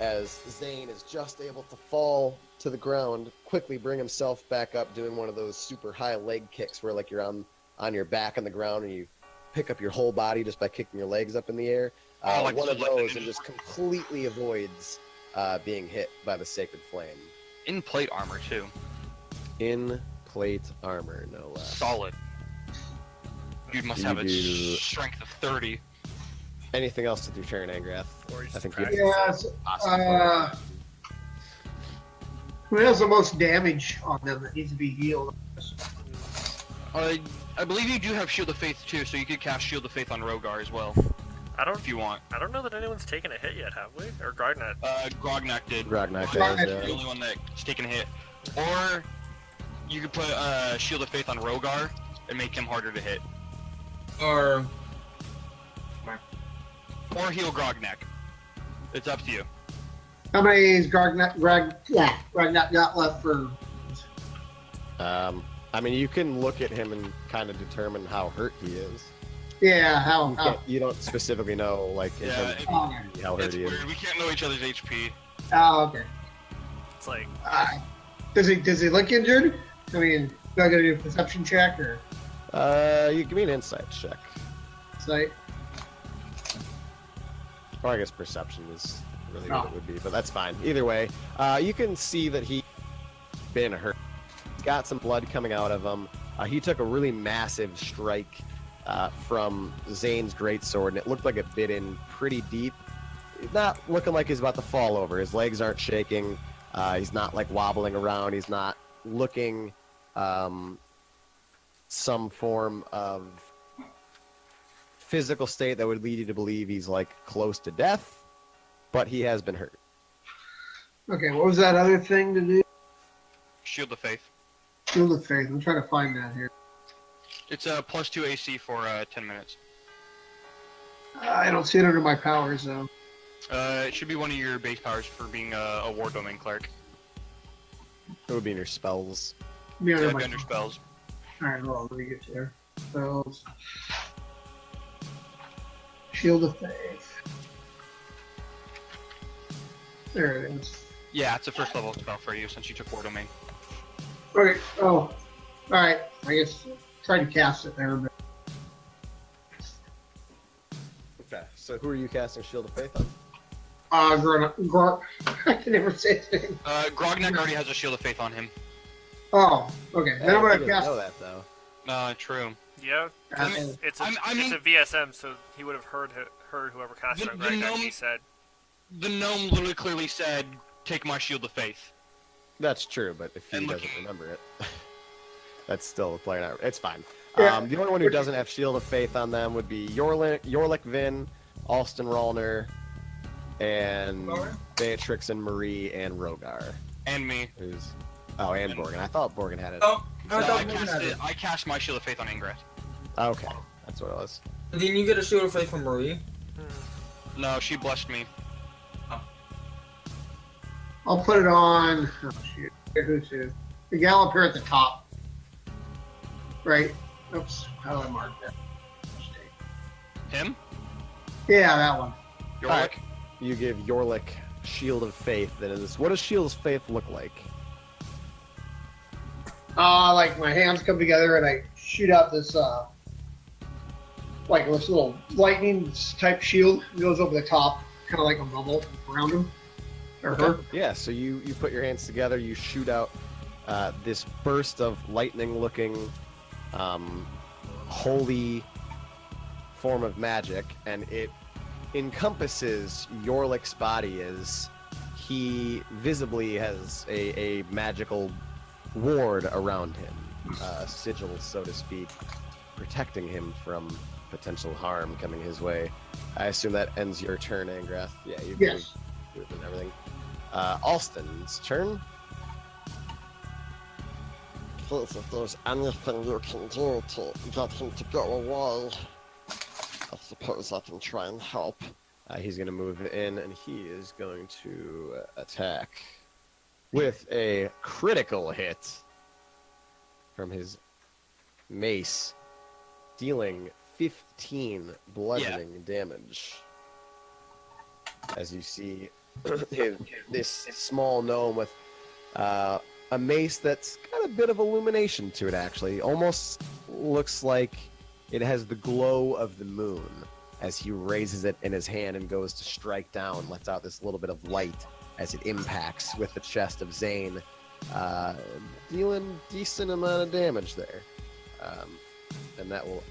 as Zane is just able to fall to the ground, quickly bring himself back up, doing one of those super high leg kicks where like you're on your back on the ground and you pick up your whole body just by kicking your legs up in the air. Like One of like the those ninja and just completely avoids being hit by the Sacred Flame. In plate armor too. In plate armor, no less. Solid. Dude must You have a do- strength of 30. Anything else to do, Sharon Angrath? Or he's I think practicing. Yes. Who has the most damage on them that needs to be healed? I believe you do have Shield of Faith too, so you could cast Shield of Faith on Rogar as well, I don't if you want. I don't know that anyone's taken a hit yet, have we? Or Gardnet. Grognak did. Ragnar Grognak does, The only one that's taken a hit. Or you could put Shield of Faith on Rogar and make him harder to hit. Or Or heal Grognak. It's up to you. How many is Ragnar got left for? I mean, you can look at him and kind of determine how hurt he is. Yeah, You don't specifically know, like, in Yeah, terms it- of how hurt It's he is. weird. We can't know each other's HP. Oh, okay. It's like Does he look injured? I mean, do I gotta do a perception check or You give me an insight check. sight? Or I guess perception is really Oh. what it would be, but that's fine. Either way, you can see that he's been hurt. He's got some blood coming out of him. He took a really massive strike from Zane's greatsword, and it looked like it bit in pretty deep. He's not looking like he's about to fall over. His legs aren't shaking. He's not like wobbling around. He's not looking some form of physical state that would lead you to believe he's like close to death, but he has been hurt. Okay, what was that other thing to do? Shield of Faith. Shield of Faith. I'm trying to find that here. It's a +2 AC for 10 minutes. I don't see it under my powers though. It should be one of your base powers for being a War Domain Cleric. It would be in your spells. Be under Yeah, my be under spells. Alright, hold on, let me get there. Spells. Shield of Faith. There it is. Yeah, it's a first level spell for you since you took War Domain. Okay, oh. Alright, I guess try to cast it there, but Okay, so who are you casting Shield of Faith on? I can never say his name. Grognak already has a Shield of Faith on him. Oh, okay. Then I'm I gonna didn't cast. know that though. True. yeah, I mean- mean, it's a I mean- it's a VSM, so he would have heard whoever cast it The- on the Gardnet. gnome- He said, The gnome literally clearly said, "Take my Shield of Faith." That's true, but if he And look- doesn't remember it, that's still playing out. It's fine. Yeah. The only one who doesn't have Shield of Faith on them would be Yorlik Vin, Alston Rallner, and Beatrix and Marie and Rogar. And me. Who's and Borgen. I thought Borgen had it. oh, No, I thought I, Morgan cast had it, it. I cast my Shield of Faith on Ingrid. Okay, that's what it was. Didn't you get a shield of faith from Marie? No, she blessed me. I'll put it on. Oh shoot! Who's who? The gal up here at the top. Right. Oops. How do I mark that? Mistake. Him? Yeah, that one. York? Alright. You give Yorlik Shield of Faith. Then is what does Shield of Faith look like? Like my hands come together and I shoot out this like this little lightning type shield. It goes over the top, kind of like a bubble around him or her. Yeah, so you put your hands together, you shoot out this burst of lightning-looking, holy form of magic, and it encompasses Yorlik's body as he visibly has a magical ward around him, sigil, so to speak, protecting him from potential harm coming his way. I assume that ends your turn, Angrath. Yeah, you Yes. do it and everything. Alston's turn. Please, if there's anything you can do to get him to go away, I suppose I can try and help. He's going to move in, and he is going to attack with a critical hit. from his mace, dealing 15 bludgeoning damage. As you see this small gnome with a mace that's got a bit of illumination to it, actually. Almost looks like it has the glow of the moon as he raises it in his hand and goes to strike down, lets out this little bit of light as it impacts with the chest of Zane, dealing decent amount of damage there. And that will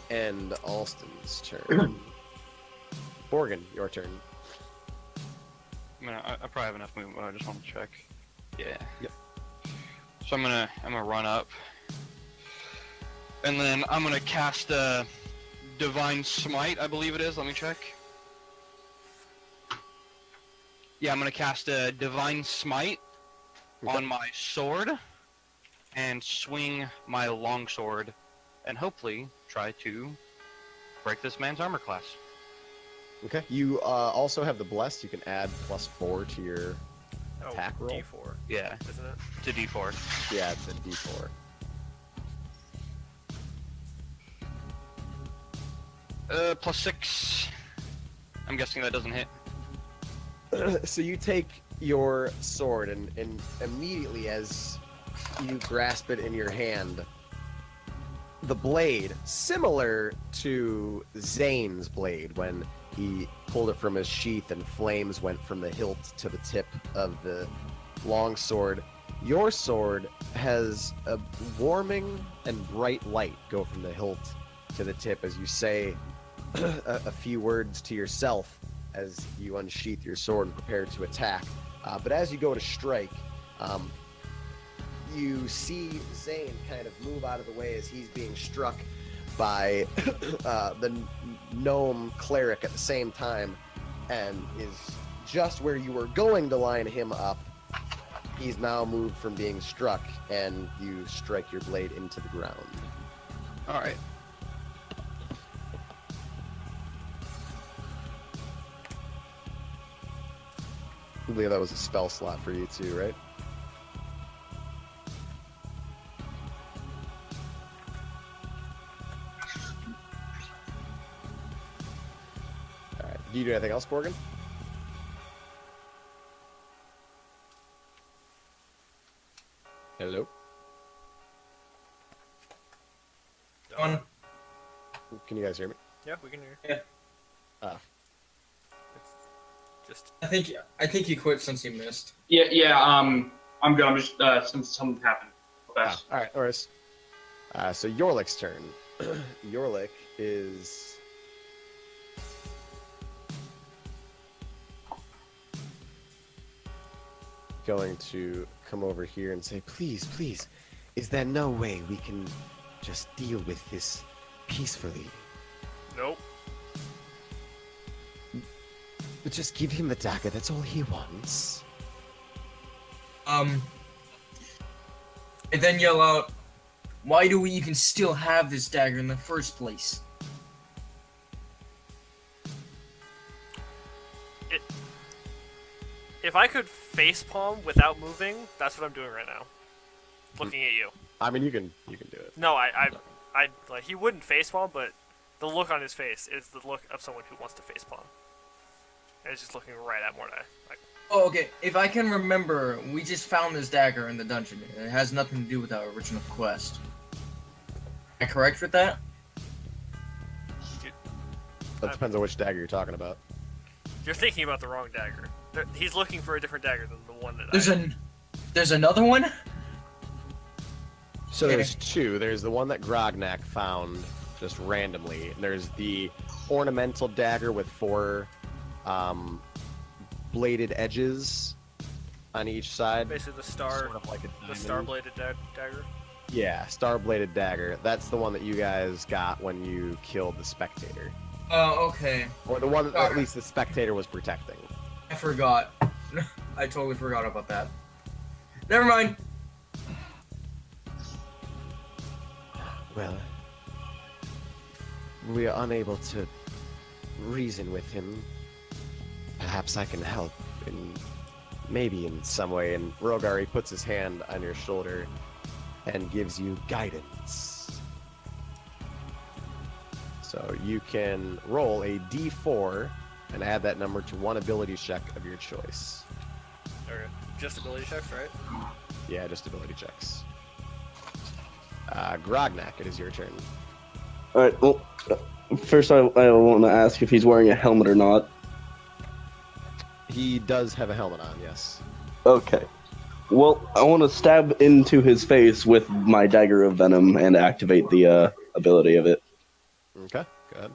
end Alston's turn. Borgin, your turn. I probably have enough movement, but I just want to check. Yeah. Yep. So I'm gonna run up, and then I'm gonna cast a Divine Smite, I believe it is. Let me check. Yeah, I'm gonna cast a Divine Smite on my sword, and swing my longsword, and hopefully try to break this man's armor class. Okay. You also have the blessed. You can add +4 to your Oh, attack roll. D4, Yeah, isn't it? it's a D4. Yeah, it's a D4. +6. I'm guessing that doesn't hit. So you take your sword and immediately as you grasp it in your hand, the blade, similar to Zane's blade when he pulled it from his sheath and flames went from the hilt to the tip of the long sword, your sword has a warming and bright light go from the hilt to the tip as you say a few words to yourself as you unsheath your sword and prepare to attack. But as you go to strike, you see Zane kind of move out of the way as he's being struck by the gnome cleric at the same time, and is just where you were going to line him up. He's now moved from being struck, and you strike your blade into the ground. All right. I believe that was a spell slot for you too, right? Alright, do you do anything else, Borgin? Hello? On. Can you guys hear me? Yeah, we can hear. Yeah. Ah. It's just I think you quit since you missed. Yeah. I'm good. I'm just since something happened. Ah, alright, Oris. So Yorlik's turn. Yorlik is going to come over here and say, please, is there no way we can just deal with this peacefully? nope. But just give him the dagger, that's all he wants. And then yell out, why do we even still have this dagger in the first place? If I could facepalm without moving, that's what I'm doing right now. Looking at you. I mean, you can do it. No, I like he wouldn't facepalm, but the look on his face is the look of someone who wants to facepalm. And he's just looking right at Mordai. Like, Oh, okay. If I can remember, we just found this dagger in the dungeon. It has nothing to do with our original quest. Am I correct with that? That depends on which dagger you're talking about. you're thinking about the wrong dagger. He's looking for a different dagger than the one that There's another one? So Okay. there's two. There's the one that Grognak found just randomly. And there's the ornamental dagger with 4 bladed edges on each side. basically the star, Sort of like a the diamond. star-bladed dagger. Yeah, star-bladed dagger. That's the one that you guys got when you killed the spectator. Oh, okay. Or the one that at least the spectator was protecting. I forgot. I totally forgot about that. Never mind. Well, we are unable to reason with him. Perhaps I can help maybe in some way. And Rogari puts his hand on your shoulder. and gives you guidance. So you can roll a d4 and add that number to one ability check of your choice. Or just ability checks, right? Yeah, just ability checks. Grognak, it is your turn. All right. Well, first I want to ask if he's wearing a helmet or not. He does have a helmet on, yes. Okay. Well, I want to stab into his face with my dagger of venom and activate the ability of it. Okay, go ahead.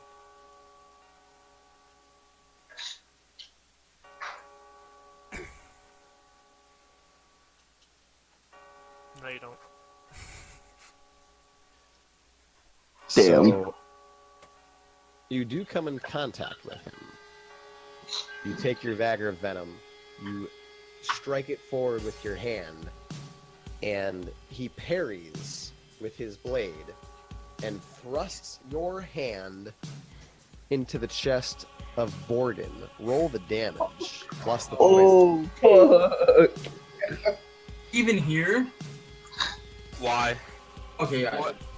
No, you don't. Damn. So, you do come in contact with him. You take your dagger of venom, you strike it forward with your hand, and he parries with his blade and thrusts your hand into the chest of Borgin. Roll the damage plus the poison. Oh, fuck. Even here? Why? Okay,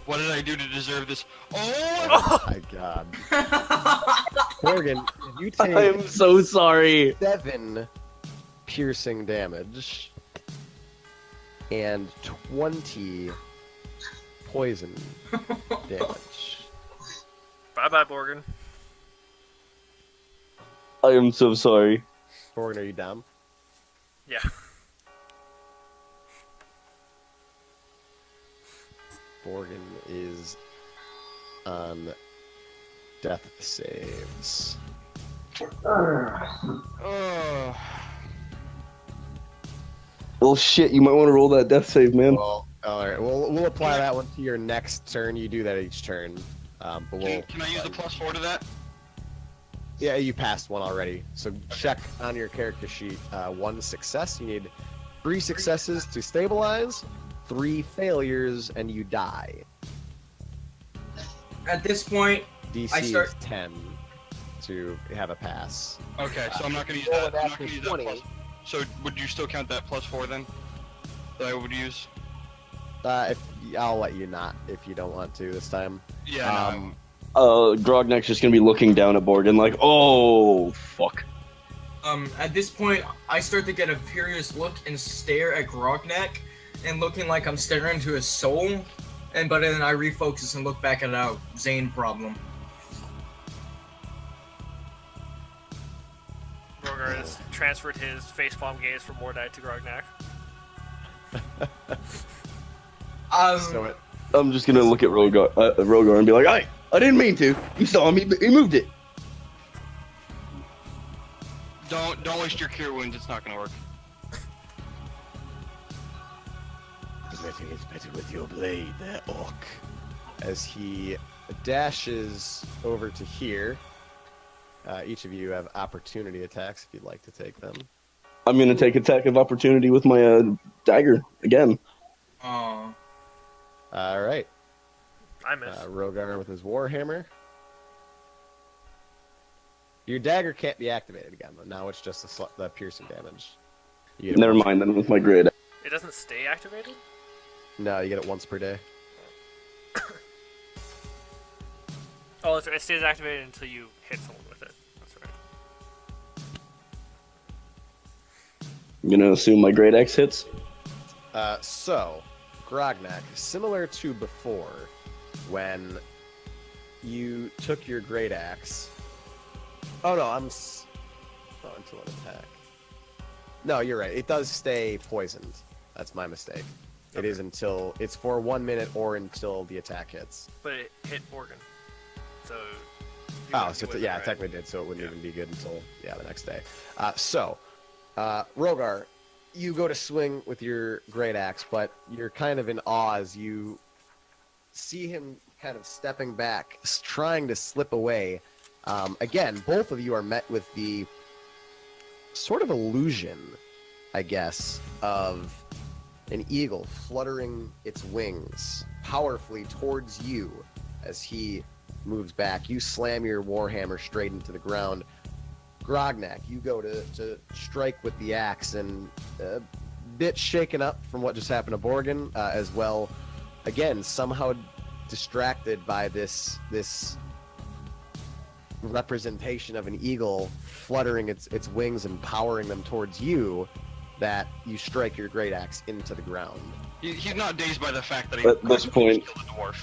What did I do to deserve this? Oh! Oh my god. Borgin, you take I'm so sorry. 7 piercing damage and 20 poison damage. Bye-bye, Borgin. I am so sorry. Borgin, are you down? Yeah. Borgin is on death saves. Oh. Well, shit, you might want to roll that death save, man. Well, all right. We'll apply that one to your next turn. You do that each turn. But we'll. Can I use the +4 to that? Yeah, you passed one already. So check on your character sheet. 1 success. You need 3 successes to stabilize. 3 failures, and you die. At this point, DC I start- is 10 to have a pass. Okay, so I'm not gonna use roll that. it I'm not after gonna use that 20. plus. So would you still count that +4 then? That I would use? If I'll let you not if you don't want to this time. Yeah. No. Grognek's just gonna be looking down at Borgin like, oh, fuck. at this point, I start to get a furious look and stare at Grognak, and looking like I'm staring into his soul, but then I refocus and look back at our Zane problem. Rogar has transferred his facepalm gaze from Mordai to Grognak. So it, I'm just gonna look at Rogar and be like, I didn't mean to. You saw him. He moved it. Don't waste your cure wounds. It's not gonna work. Letting it better with your blade there, Orc. As he dashes over to here. Each of you have opportunity attacks if you'd like to take them. I'm gonna take attack of opportunity with my dagger again. Oh. All right. I miss. Rogar with his Warhammer. Your dagger can't be activated again, but now it's just the piercing damage. You get it Never once- mind then with my grid. It doesn't stay activated? No, you get it once per day. Oh, that's right. It stays activated until you hit someone with it. That's right. I'm gonna assume my great X hits. So, Grognak, similar to before, when you took your great axe. Oh no, not until an attack. No, you're right. It does stay poisoned. That's my mistake. It is until it's for 1 minute or until the attack hits. But it hit Morgan. So. Oh, so yeah, it technically did. So it wouldn't even be good until the next day. Rogar, you go to swing with your great axe, but you're kind of in awe as you see him kind of stepping back, trying to slip away. Again, both of you are met with the sort of illusion, I guess, of an eagle fluttering its wings powerfully towards you as he moves back. You slam your warhammer straight into the ground. Grognak, you go to strike with the axe, and bit shaken up from what just happened to Borgin, as well. Again, somehow distracted by this representation of an eagle fluttering its wings and powering them towards you, that you strike your great axe into the ground. He's not dazed by the fact that he At this point- killed a dwarf.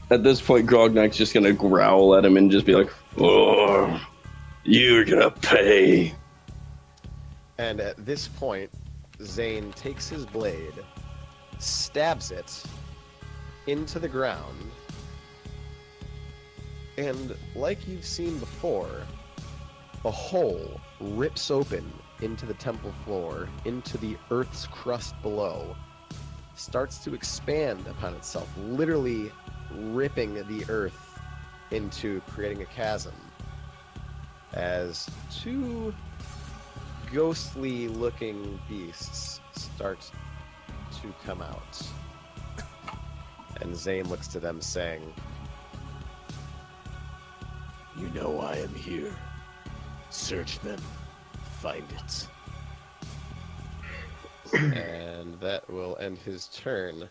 At this point, Grognack's just gonna growl at him and just be like, "Oh, you're gonna pay." And at this point, Zane takes his blade, stabs it into the ground, and like you've seen before, a hole rips open into the temple floor, into the earth's crust below, starts to expand upon itself, literally ripping the earth into creating a chasm, as two ghostly looking beasts start to come out. And Zane looks to them saying, You know I am here. Search them. Find it. and that will end his turn.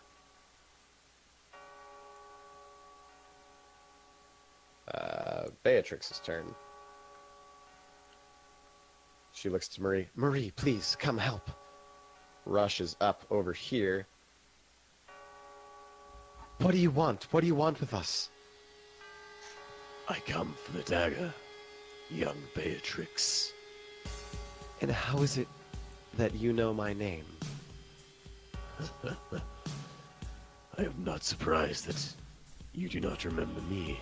Beatrix's turn. She looks to Marie. Marie, please, come help. Rush is up over here. What do you want? What do you want with us? I come for the dagger, young Beatrix. And how is it that you know my name? I am not surprised that you do not remember me,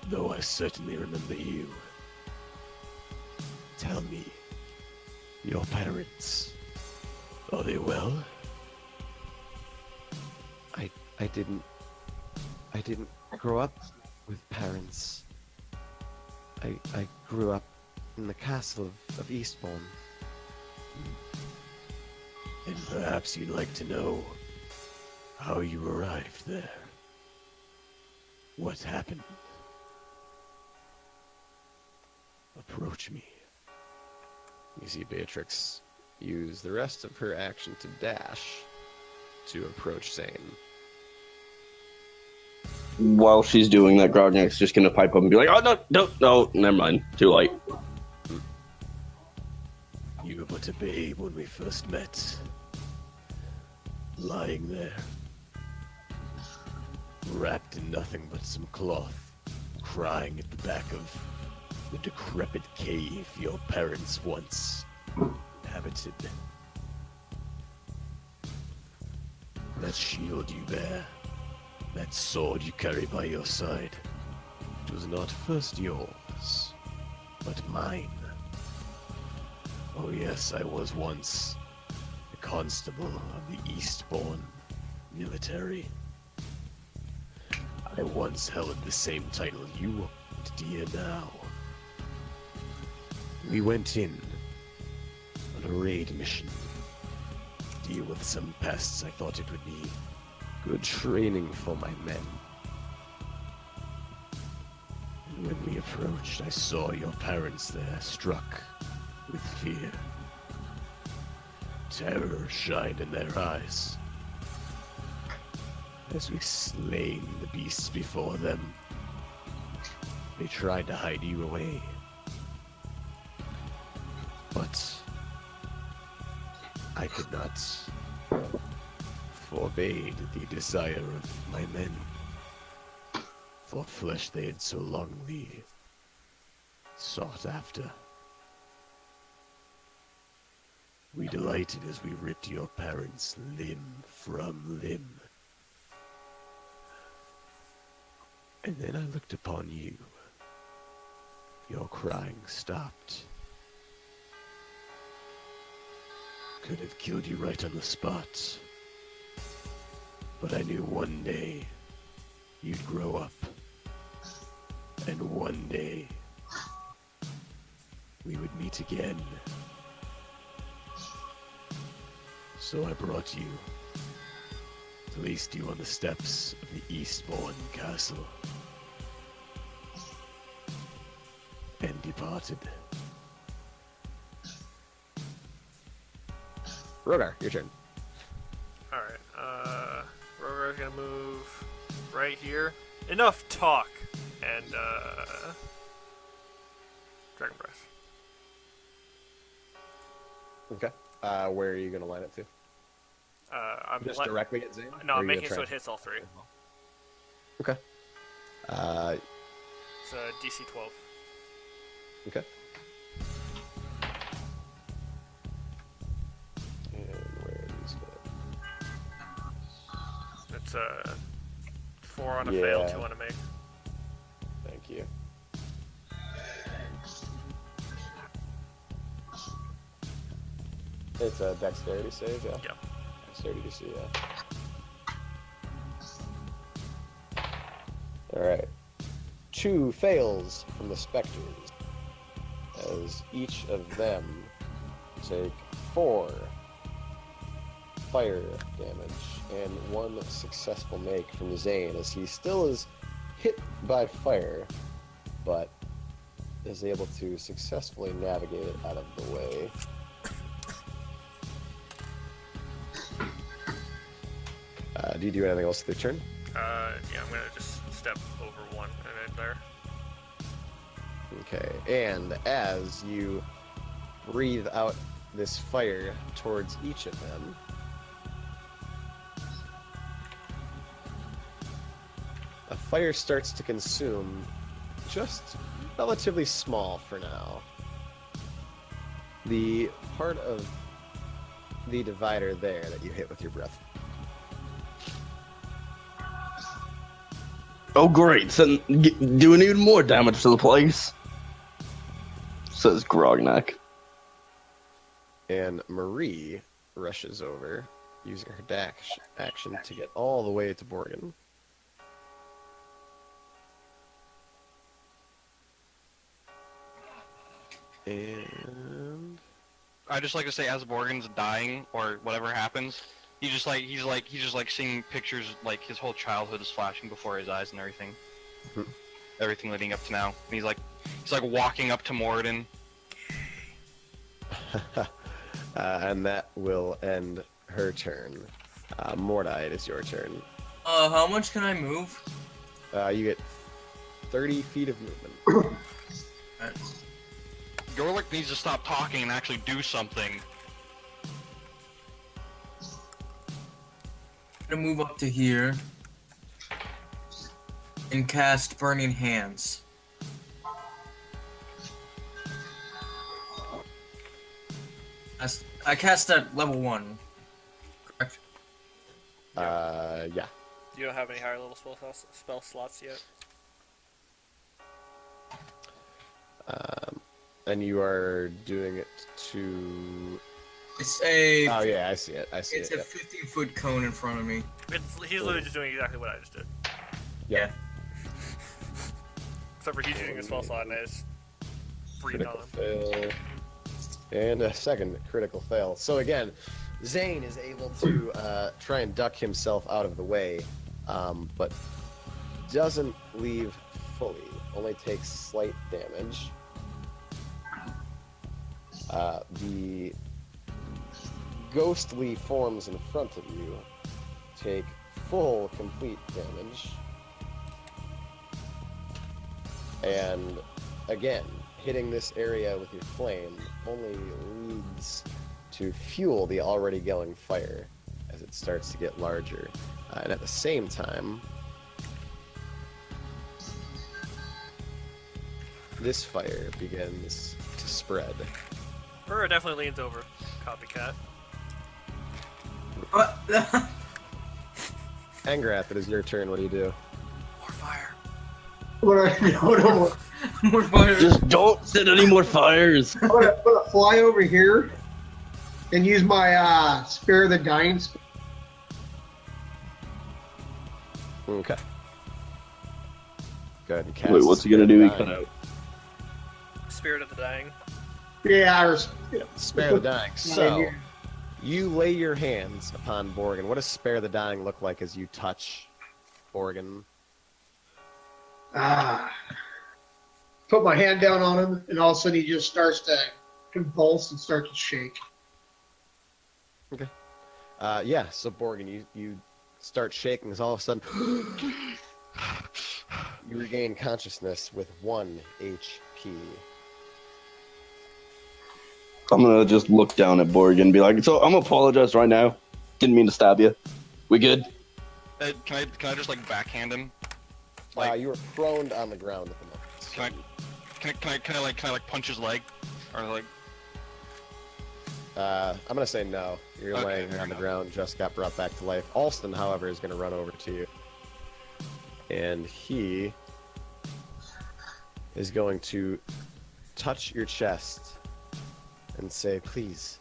though I certainly remember you. Tell me, your parents, are they well? I didn't grow up with parents. I grew up in the castle of Eastbourne. And perhaps you'd like to know how you arrived there. What happened? Approach me. You see Beatrix use the rest of her action to dash to approach Zane. While she's doing that, Grognack's just gonna pipe up and be like, "Oh no, never mind, too late." You were but a babe when we first met. Lying there. Wrapped in nothing but some cloth. Crying at the back of the decrepit cave your parents once inhabited. That shield you bear, that sword you carry by your side, it was not first yours, but mine. Oh yes, I was once a constable of the Eastbourne military. I once held the same title you hold dear now. We went in on a raid mission to deal with some pests. I thought it would be good training for my men. And when we approached, I saw your parents there, struck with fear. Terror shined in their eyes. As we slain the beasts before them, they tried to hide you away. But I could not. Forbade the desire of my men, for flesh they had so longly sought after. We delighted as we ripped your parents limb from limb. And then I looked upon you. Your crying stopped. Could have killed you right on the spot. But I knew one day you'd grow up. And one day we would meet again. So I brought you, placed you on the steps of the Eastbourne Castle, and departed. Rogar, your turn. Alright, Rogar's gonna move right here. Enough talk! And, Dragon Breath. Okay. Where are you going to line it to? I'm Just directly at Zane? No, Or are I'm you making gonna it so try it hits all three. Okay. It's DC 12. Okay. And where are these going? It's 4 on a Yeah. fail, 2 on a make. Thank you. It's a dexterity save, yeah? Yep. Dexterity DC, yeah. Alright. 2 fails from the specters, as each of them take 4 fire damage and 1 successful make from Zane, as he still is hit by fire, but is able to successfully navigate it out of the way. Do you do anything else with your turn? Yeah, I'm gonna just step over 1 and then there. Okay, and as you breathe out this fire towards each of them, a fire starts to consume just relatively small for now. The part of the divider there that you hit with your breath. Oh, great. So, doing even more damage to the place. Says Grognak. And Marie rushes over, using her dash action to get all the way to Borgin. And I just like to say, as Morgan's dying or whatever happens, he's just like seeing pictures, like his whole childhood is flashing before his eyes and everything. Hmm. Everything leading up to now. And he's like walking up to Morden. and that will end her turn. Mordai, it is your turn. How much can I move? You get 30 feet of movement. Gorlick needs to stop talking and actually do something. I'm gonna move up to here and cast Burning Hands. I cast at level 1. Correct. Yeah. You don't have any higher level spell slots yet? And you are doing it to... It's a. Oh yeah, I see it. I see It's it. a Yep. 15-foot cone in front of me. He's literally just doing exactly what I just did. Yeah. Except for he's using a spell slot and I just breathed on Critical him. fail. And a second critical fail. So again, Zane is able to try and duck himself out of the way, but doesn't leave fully. Only takes slight damage. The ghostly forms in front of you take full, complete damage. And again, hitting this area with your flame only leads to fuel the already going fire as it starts to get larger. And at the same time, this fire begins to spread. Burr definitely leans over. Copycat. Angrath, it is your turn. What do you do? More fire. More fire. Just don't set any more fires. I'm gonna fly over here and use my Spare the Dying spell. Okay. Go ahead and cast. Wait, what's he gonna do? He cut out. Spirit of the Dying. Yeah, or Spare the Dying. So, you lay your hands upon Borgin. What does Spare the Dying look like as you touch Borgin? Put my hand down on him, and all of a sudden he just starts to convulse and start to shake. Yeah, so Borgin, you start shaking as all of a sudden you regain consciousness with 1 HP. I'm gonna just look down at Borg and be like, so I'm gonna apologize right now. Didn't mean to stab you. We good? Can I just like backhand him? You are prone on the ground at the moment. So Can I like punch his leg, or like? I'm gonna say no. You're Okay, laying fair on the enough. ground, just got brought back to life. Alston, however, is gonna run over to you. And he is going to touch your chest and say, please.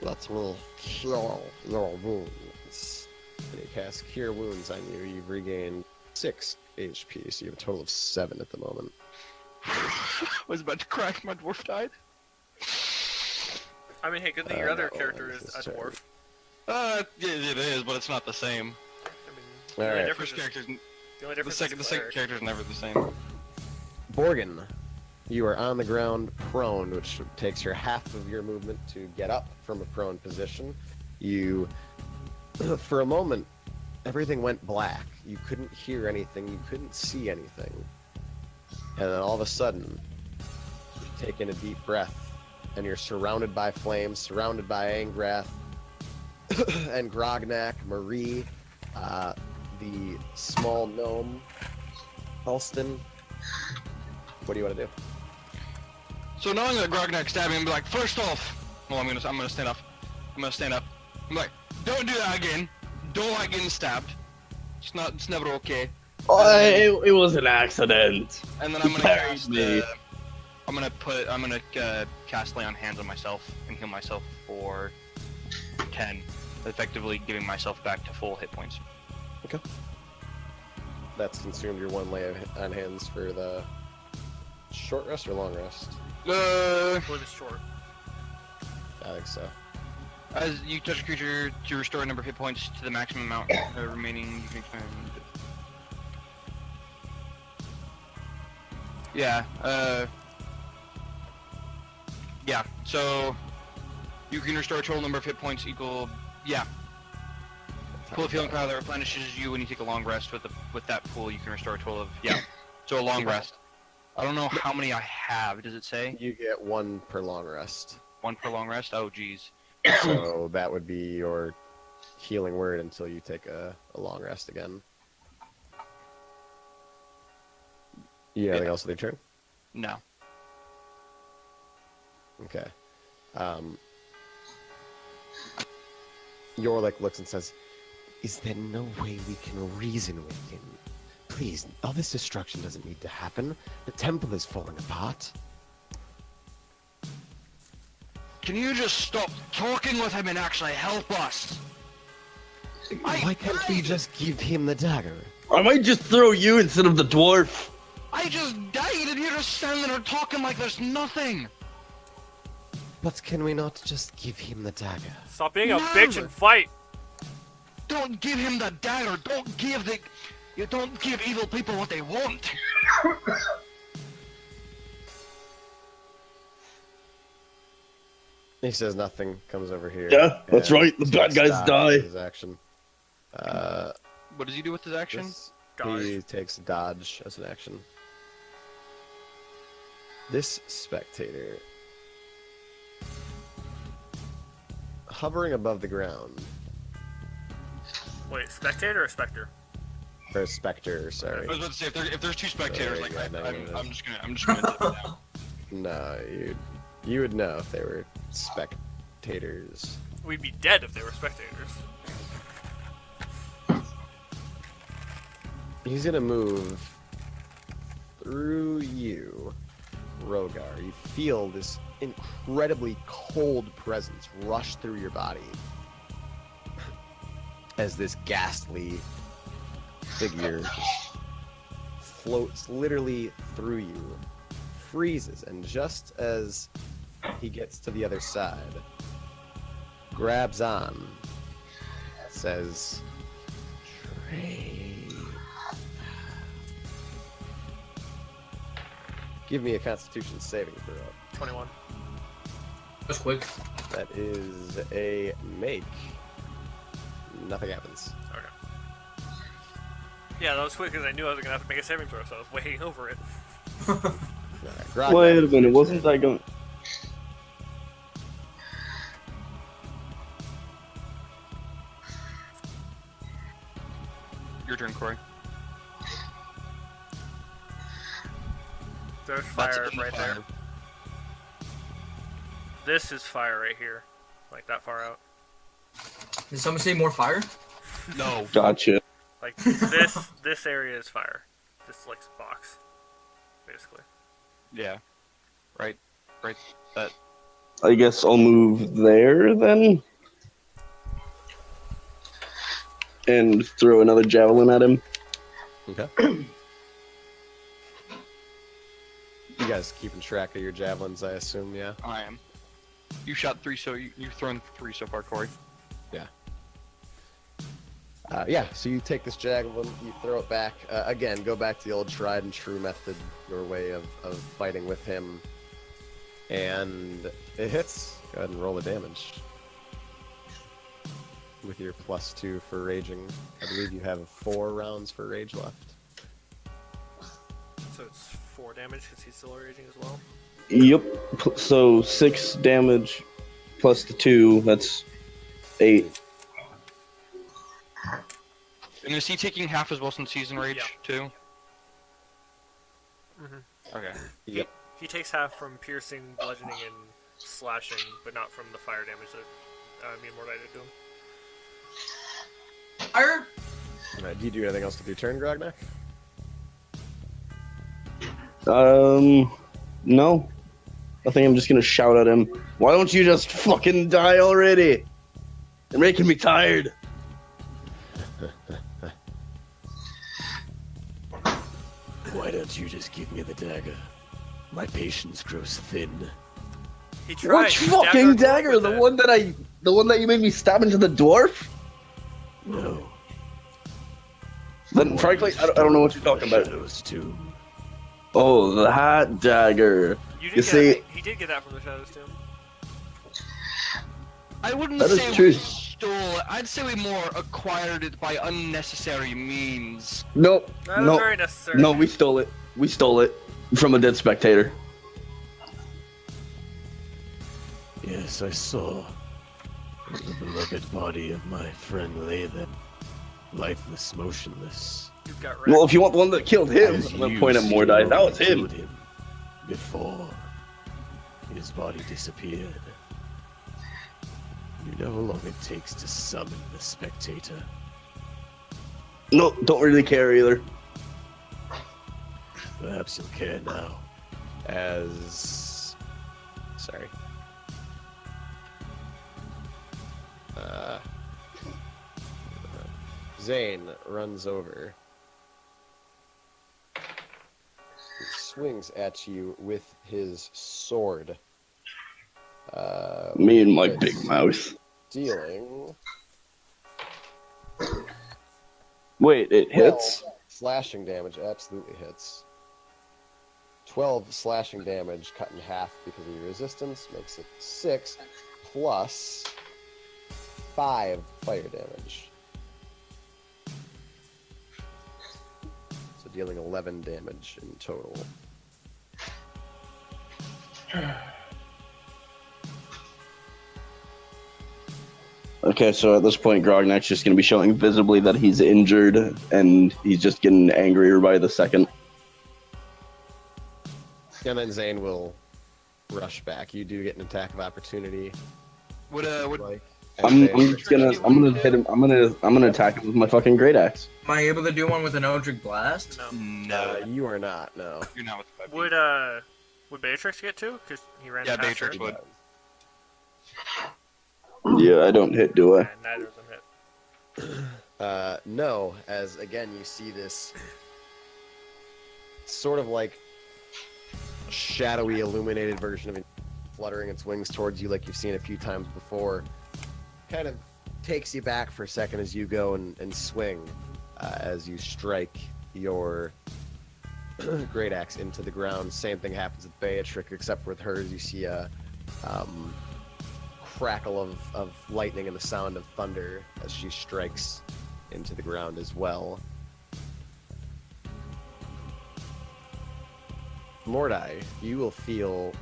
Let me cure your wounds. And he casts Cure Wounds on you. You've regained 6 HP, so you have a total of 7 at the moment. I was about to crack. My dwarf died. I mean, hey, good thing your other that character one is is a turn. dwarf. It is, but it's not the same. I mean, the Alright. only The difference first is character's the only the difference second is the second cleric. character's never the same. Borgin, you are on the ground prone, which takes your half of your movement to get up from a prone position. You, for a moment, everything went black. You couldn't hear anything, you couldn't see anything. And then all of a sudden, you take in a deep breath, and you're surrounded by flames, surrounded by Angrath, and Grognak, Marie, the small gnome, Alston. What do you want to do? So knowing that Grognak stabbed me, I'm like, first off, well, I'm gonna stand up. I'm gonna stand up. I'm like, don't do that again. Don't like getting stabbed. It's never okay. Oh, it was an accident. And then I'm gonna Buried cast. me. I'm gonna cast Lay on Hands on myself and heal myself for 10, effectively giving myself back to full hit points. That's consumed your 1 lay on hands for the short rest or long rest? For the short. I think so. As you touch a creature to restore a number of hit points to the maximum amount remaining, you can expend. Yeah. Yeah. So you can restore a total number of hit points equal. Yeah. Pool of healing power that replenishes you when you take a long rest. With that pool, you can restore a total of So a long rest. I don't know how many I have. Does it say You get 1 per long rest. 1 per long rest? Oh, geez. So that would be your healing word until you take a long rest again. You got anything else with your turn? No. Okay. Yorlik looks and says, is there no way we can reason with him? Please, all this destruction doesn't need to happen. The temple is falling apart. Can you just stop talking with him and actually help us? Why can't we just give him the dagger? I might just throw you instead of the dwarf. I just died and you're just standing there talking like there's nothing. But can we not just give him the dagger? Stop being a No. bitch and fight. Don't give him the dagger. You don't give evil people what they want. He says nothing, comes over here. Yeah, that's and right, the bad guys stops die. His action. What does he do with his action? He takes dodge as an action. This spectator, hovering above the ground, Wait, spectator or specter? or specter, sorry. I was about to say if there's two spectators, Sorry, like yeah, no, no, no. I'm just gonna dip it down. No, you would know if they were spectators. We'd be dead if they were spectators. He's gonna move through you, Rogar. You feel this incredibly cold presence rush through your body as this ghastly figure just floats literally through you, freezes, and just as he gets to the other side, grabs on, says, "Trade." Give me a Constitution saving throw. 21. That's quick. That is a make. Nothing happens. Okay. Yeah, that was quick because I knew I was gonna have to make a saving throw, so I was waiting over it. Alright, Wait a it's minute, your wasn't turn. I going? Your turn, Corey. There's That's fire in the right fire. there. This is fire right here, like that far out. Did someone say more fire? No. Gotcha. Like this area is fire. This like box, basically. Yeah. Right. That. I guess I'll move there then. And throw another javelin at him. Okay. You guys keeping track of your javelins, I assume, yeah? I am. You shot 3, so you've thrown 3 so far, Corey. Yeah, so you take this javelin, you throw it back. Again, go back to the old tried and true method, your way of fighting with him. And it hits. Go ahead and roll the damage. With your +2 for raging. I believe you have 4 rounds for rage left. So it's 4 damage because he's still raging as well. Yep. So 6 damage plus the 2, that's 8. And is he taking half as well since he's in rage, Yeah. too? Mm-hmm. Okay. Yep. He takes half from piercing, bludgeoning, and slashing, but not from the fire damage that me and Mordai did to him. Fire? Alright, do you do anything else with your turn, Grognak? No. I think I'm just gonna shout at him. Why don't you just fucking die already? You're making me tired. Why don't you just give me the dagger? My patience grows thin. He tried. Which he stabbed our fucking dwarf dagger? with The it. one that you made me stab into the dwarf? No. Then frankly, I don't know what you're talking about. Shadow's tomb. Oh, the hat dagger. You did You get see- that, he did get that from the Shadows Tomb. I wouldn't That is say true. we stole it. I'd say we more acquired it by unnecessary means. Nope. That was No. very necessary. No, we stole it. We stole it from a dead spectator. Yes, I saw. The beloved body of my friend lay there, lifeless, motionless. You got wrecked. Well, if you want the one that killed him, As I'm gonna you point at Mordai. That was him. killed before his body disappeared. You know how long it takes to summon the spectator. No, don't really care either. Perhaps you'll care now. Sorry. Zane runs over. He swings at you with his sword. Me and my Yes. big mouth. Dealing Wait, it 12 hits? slashing damage. Absolutely hits. 12 slashing damage cut in half because of your resistance makes it 6 plus 5 fire damage. So dealing 11 damage in total. Okay, so at this point, Grognak's just gonna be showing visibly that he's injured, and he's just getting angrier by the second. And then Zane will rush back. You do get an attack of opportunity. Would Like, I'm gonna hit him. I'm gonna attack him with my fucking great axe. Am I able to do one with an Eldritch Blast? No. no, you are not. No. you're not with 5 Would Beatrix get two? Because he ran Yeah, past Beatrix her. would. Yeah, I don't hit, do I? And neither of them hit. No, as again you see this sort of like shadowy, illuminated version of it fluttering its wings towards you, like you've seen a few times before. Kind of takes you back for a second as you go and swing, as you strike your great axe into the ground. Same thing happens with Beatrix, except with hers, you see a crackle of lightning and the sound of thunder as she strikes into the ground as well. Mordai, you will feel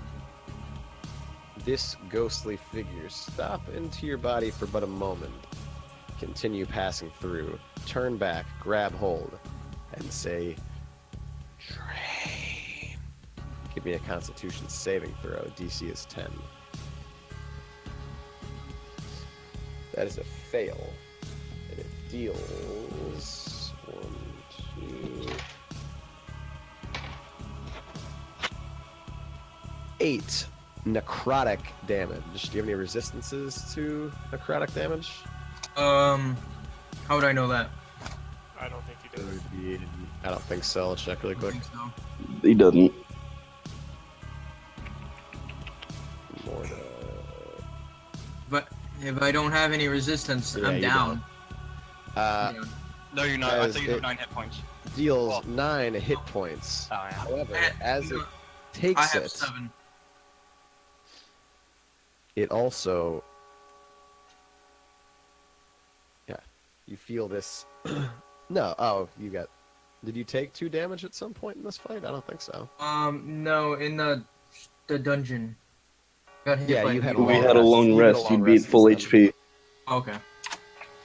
this ghostly figure stop into your body for but a moment, continue passing through, turn back, grab hold, and say, "Train." Give me a Constitution saving throw. DC is 10. That is a fail. And it deals 1, 2, 8 necrotic damage. Do you have any resistances to necrotic damage? How would I know that? I don't think you do. I don't think so. Let's check really I quick. think so. He doesn't. But if I don't have any resistance, Yeah, I'm you down. Uh, Yeah. No, you're not. I Guys, think you have it- 9 hit points. deals Well- 9 hit points. Oh, yeah. However, Eh, as no, it I takes have it, 7. it also, yeah, you feel this. No, oh, you got. Did you take 2 damage at some point in this fight? I don't think so. No, in the dungeon. Got hit Yeah, by you a had mutant. We had a long You had a rest. long You'd be at rest full since then. HP. Okay.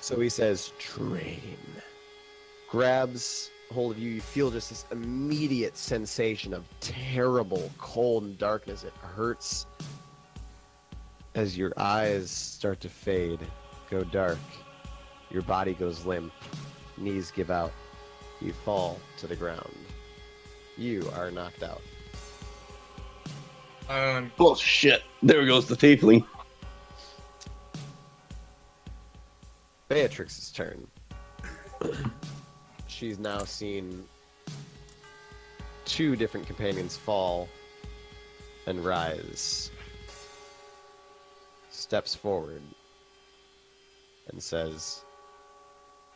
So he says, "Train." Grabs hold of you. You feel just this immediate sensation of terrible cold and darkness. It hurts as your eyes start to fade, go dark. Your body goes limp. Knees give out. You fall to the ground. You are knocked out. Oh shit! There goes the tiefling. Beatrix's turn. She's now seen 2 different companions fall and rise. Steps forward and says,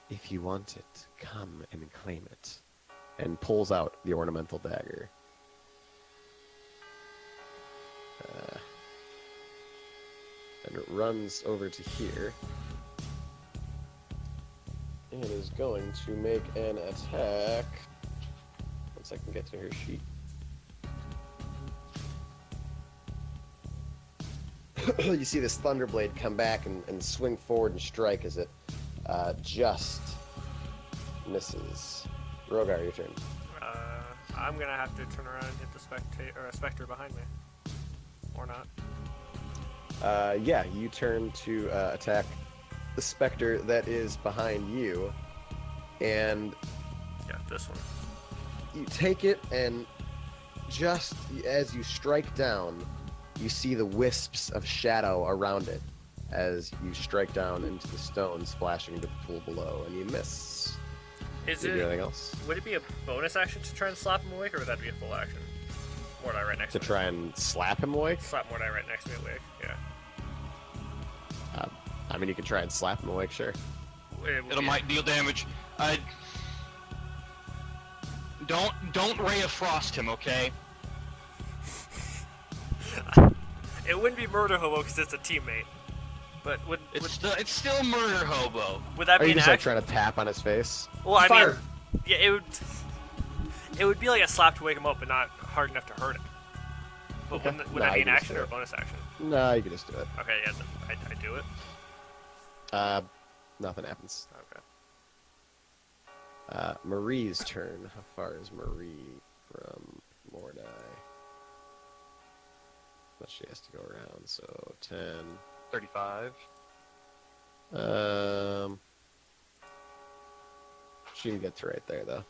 "If you want it, come and claim it." And pulls out the ornamental dagger. And it runs over to here. And is going to make an attack. Once I can get to her sheet. You see this Thunderblade come back and swing forward and strike as it just misses. Rogar, your turn. I'm gonna have to turn around and hit the specter behind me, or not. Yeah, you turn to attack the specter that is behind you, and Yeah, this one. you take it, and just as you strike down, you see the wisps of shadow around it as you strike down into the stone, splashing into the pool below, and you miss. Is Did you do it? anything else? Would it be a bonus action to try and slap him awake, or would that be a full action? Mordai right next To to me. try and slap him awake? Slap Mordai right next to me awake. Yeah. I mean, you can try and slap him awake, sure. It would It'll be- might deal damage. Don't Ray of Frost him, okay? It wouldn't be murder hobo because it's a teammate. But It's still murder hobo. would that Are be you an just like action? trying to tap on his face? Well, I Fire. mean, yeah, it would be like a slap to wake him up, but not hard enough to hurt him. But Okay. would Nah, that be you an can just action do or a it. bonus action? No, you can just do it. Okay, yeah, then I do it. Nothing happens. Okay. Marie's turn. How far is Marie from Mordai? But she has to go around, so 10. 35. She can get to right there, though.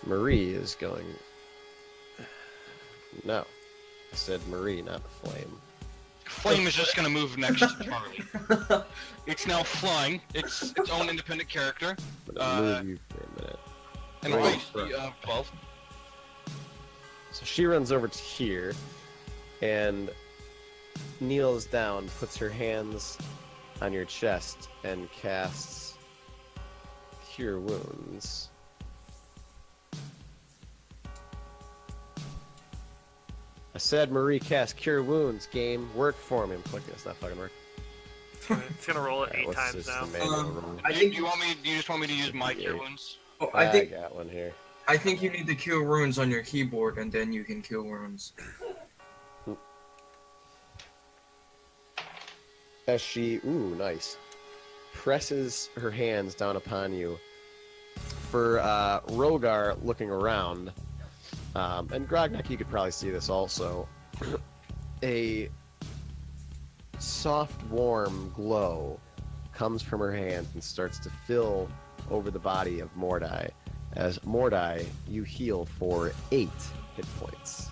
Marie is going... No. I said Marie, not Flame. Flame is just gonna move next to Charlie. It's now flying. It's its own independent character. I'm gonna move you for a minute. And Wait, a AC of 12. So she runs over to here and kneels down, puts her hands on your chest, and casts Cure Wounds. A said Marie cast Cure Wounds. Game, work for me. I'm clicking. It's not fucking work. It's gonna roll it Alright, 8 what's times this now. manual rule? I think you want me? Do you just want me to use my cure wounds? Oh, I got one here. I think you need to cure runes on your keyboard, and then you can kill runes. As she, ooh, nice, presses her hands down upon you. For Rogar looking around, and Grognak, you could probably see this also. A soft, warm glow comes from her hand and starts to fill over the body of Mordai. As Mordai, you heal for 8 hit points.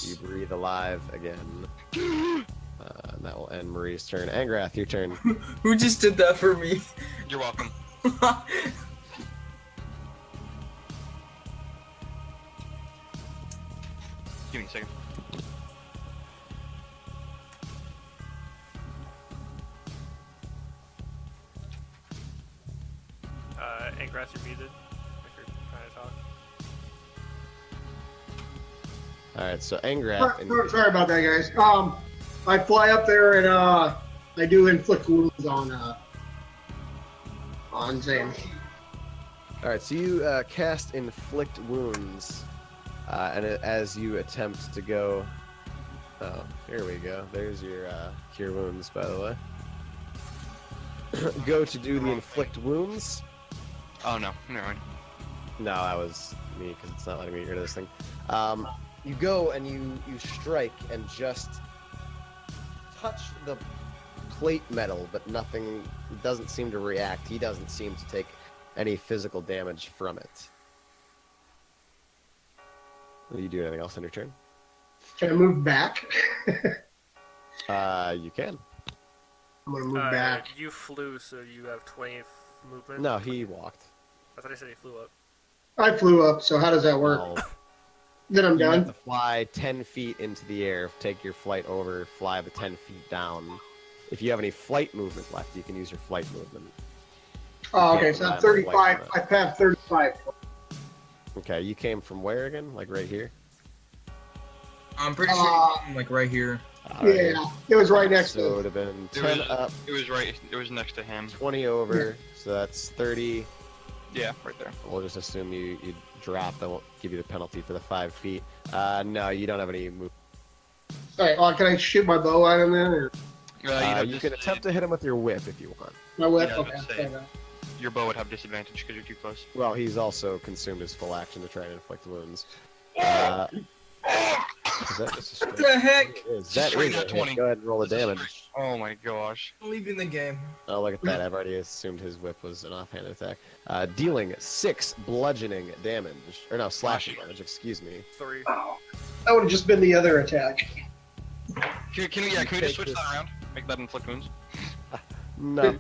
You breathe alive again. And that will end Marie's turn. Angrath, your turn. Who just did that for me? You're welcome. Give me a second. Angrath, you're muted if you're trying to talk. Alright, so Angrath. Sorry about that, guys. I fly up there and I do inflict wounds on Zane. Alright, so you cast Inflict Wounds, and as you attempt to go... Oh, here we go. There's your Cure Wounds, by the way. Go to do the Inflict Wounds. Oh no, never mind. No, that was me, because it's not letting me get rid of this thing. You go and you strike and just touch the plate metal, but nothing doesn't seem to react. He doesn't seem to take any physical damage from it. Will you do anything else on your turn? Can I move back? You can. I'm gonna move back. You flew, so you have 20 movement. No, he walked. I thought he said he flew up. I flew up, so how does that work? Well, Then I'm you have done. to fly 10 feet into the air, take your flight over, fly the 10 feet down. If you have any flight movement left, you can use your flight movement. Oh, You okay, can't so rely I'm on 35. flight for that. I have 35. Okay, you came from where again? Like right here? I'm pretty sure I'm like right here. Yeah, it was right next So it to would have been It 10 was- up, It was right. It was next to him. 20 over, so that's 30. Yeah, right there. We'll just assume you drop. That won't give you the penalty for the 5 feet. No, you don't have any move. All right, well, can I shoot my bow at him then? Or You can attempt to hit him with your whip if you want. my whip? Yeah, I was Okay, gonna say. fair enough. Your bow would have disadvantage because you're too close. Well, he's also consumed his full action to try and inflict wounds. Is that just a straight? What the heck? It is. It's That straight is a nat hit. 20. Go ahead and roll the This is damage. Oh my gosh. I'm leaving the game. Oh, look at that. I've already assumed his whip was an offhand attack. Dealing 6 bludgeoning damage. Or no, slashing damage, excuse me. 3. Oh, that would have just been the other attack. Can we take just switch this- that around? Make that inflict wounds. No.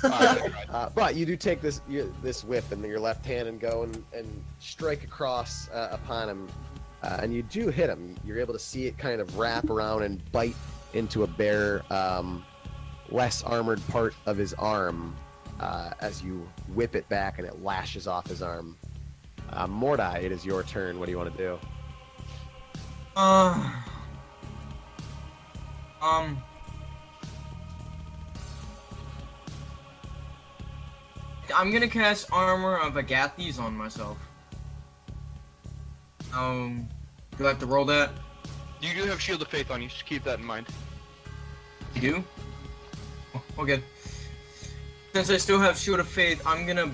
Alright, But you do take this whip in your left hand and go and strike across upon him. And you do hit him. You're able to see it kind of wrap around and bite into a bare, less armored part of his arm as you whip it back and it lashes off his arm. Mordai, it is your turn. What do you want to do? I'm gonna cast Armor of Agathes on myself. Do I have to roll that? You do have Shield of Faith on you, so keep that in mind. You do? Oh, okay. Since I still have Shield of Faith, I'm gonna...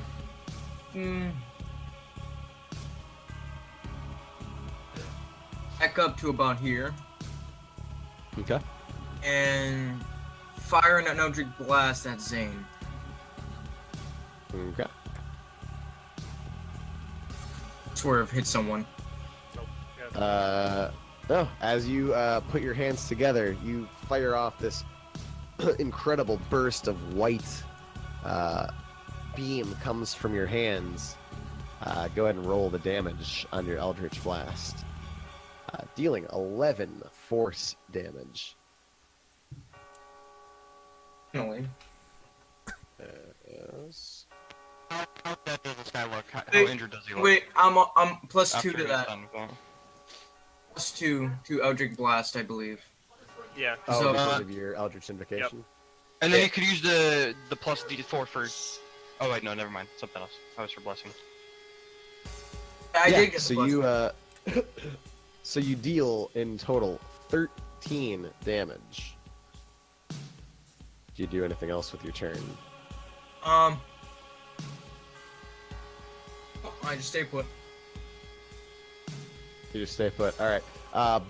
back up to about here, Okay. and fire an Eldritch Blast at Zane. Okay. Sort of hit someone. Nope. Yeah. No, as you put your hands together, you fire off this incredible burst of white beam comes from your hands. Go ahead and roll the damage on your Eldritch Blast. Dealing 11 force damage. Finally. Yes. How dead does this guy look? How Wait, injured does he look? Wait, I'm +2 after to he's that. done with that? +2 to Eldritch Blast, I believe. Yeah. Oh, So, because of your Eldritch Invocation? And then you could use the plus D4 for. Oh wait, no, never mind. Something else. That was for blessing. I Yeah, did get so the you, blessing. so you deal in total 13 damage. Do you do anything else with your turn? I just stay put. You just stay put. All right.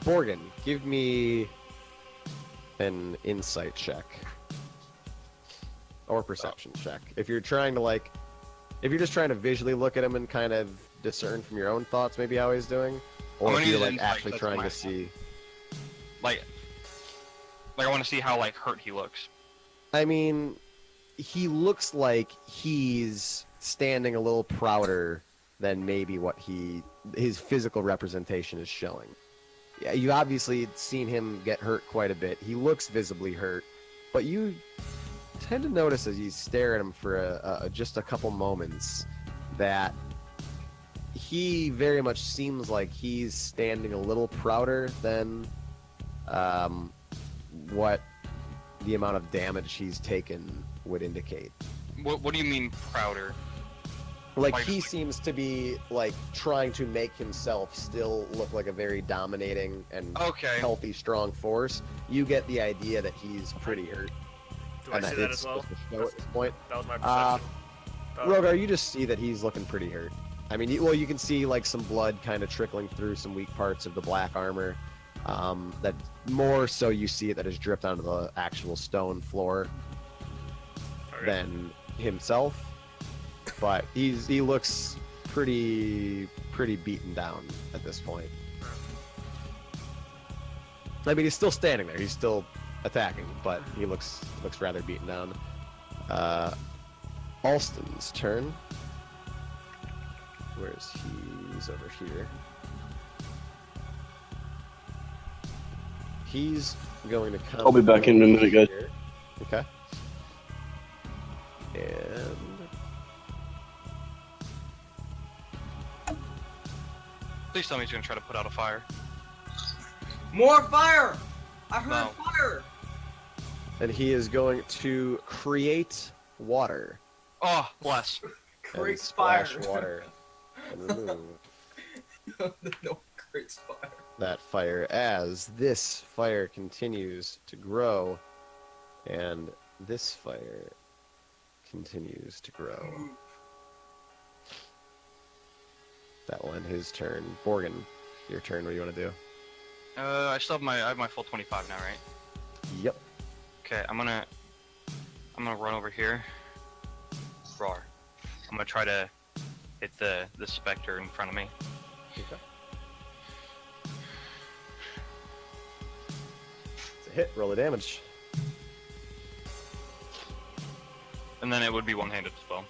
Borgin, give me an insight check. Or perception check. If you're trying to, like... If you're just trying to visually look at him and kind of discern from your own thoughts maybe how he's doing, I'm or gonna if you're, use like, insight, actually that's trying my- to see... Like I want to see how like hurt he looks. I mean, he looks like he's standing a little prouder than maybe what his physical representation is showing. Yeah, you obviously seen him get hurt quite a bit. He looks visibly hurt, but you tend to notice as you stare at him for just a couple moments that he very much seems like he's standing a little prouder than what the amount of damage he's taken would indicate. What do you mean prouder? Like, Like- he seems to be, like, trying to make himself still look like a very dominating and Okay. healthy, strong force. You get the idea that he's pretty hurt. Do I and see that it's as well? supposed to show at this point. That was my Uh, perception. Rogar, you just see that he's looking pretty hurt. I mean, you can see, like, some blood kind of trickling through some weak parts of the black armor. That more so you see it that has dripped onto the actual stone floor Okay. than himself. But he looks pretty beaten down at this point. I mean, he's still standing there. He's still attacking, but he looks rather beaten down. Alston's turn. Where's he? He's over here. He's going to come. I'll be back in a minute, guys. here. Okay. And Please tell me he's gonna try to put out a fire. More fire! I heard No. fire! he is going to create water Oh, bless. and Great fire. splash water and remove No, great fire. that fire as this fire continues to grow and this fire continues to grow. That will end his turn. Borgin, your turn. What do you want to do? I still have I have my full 25 now, right? Yep. Okay, I'm gonna run over here. Roar. I'm gonna try to hit the specter in front of me. Okay. It's a hit. Roll the damage. And then it would be one-handed as well.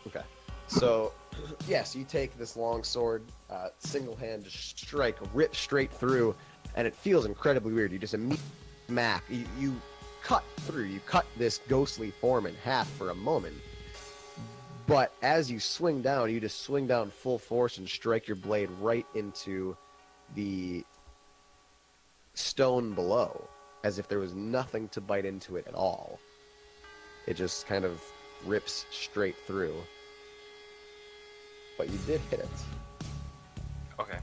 Okay. So, yes, you take this long sword, single hand, just strike, rip straight through, and it feels incredibly weird. You just immediately smack. You cut through. You cut this ghostly form in half for a moment. But as you swing down, you just swing down full force and strike your blade right into the stone below, as if there was nothing to bite into it at all. It just kind of rips straight through. But you did hit it. Okay.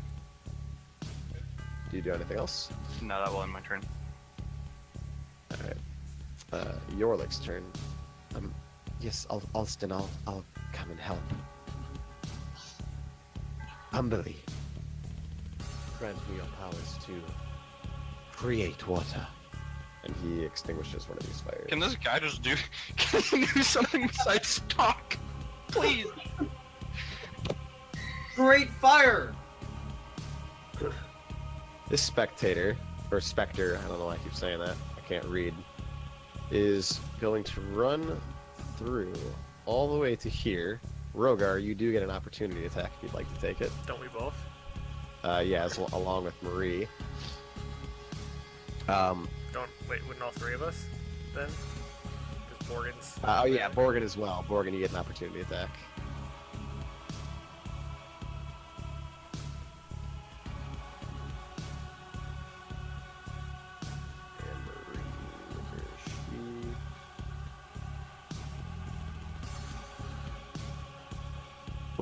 Do you do anything else? No, that will end my turn. Alright. Yorlik's turn. Yes, Alston, I'll come and help. Humbly. Grant me your powers to create water. And he extinguishes one of these fires. Can this guy just do? Can he do something besides talk? Please. Great fire! This spectator, or specter, I don't know why I keep saying that, I can't read, is going to run through all the way to here. Rogar, you do get an opportunity attack if you'd like to take it. Don't we both? Yeah, along with Marie. Don't wait. Wouldn't all three of us then? Because Morgan's. Oh yeah, Borgin as well. Borgin, you get an opportunity attack.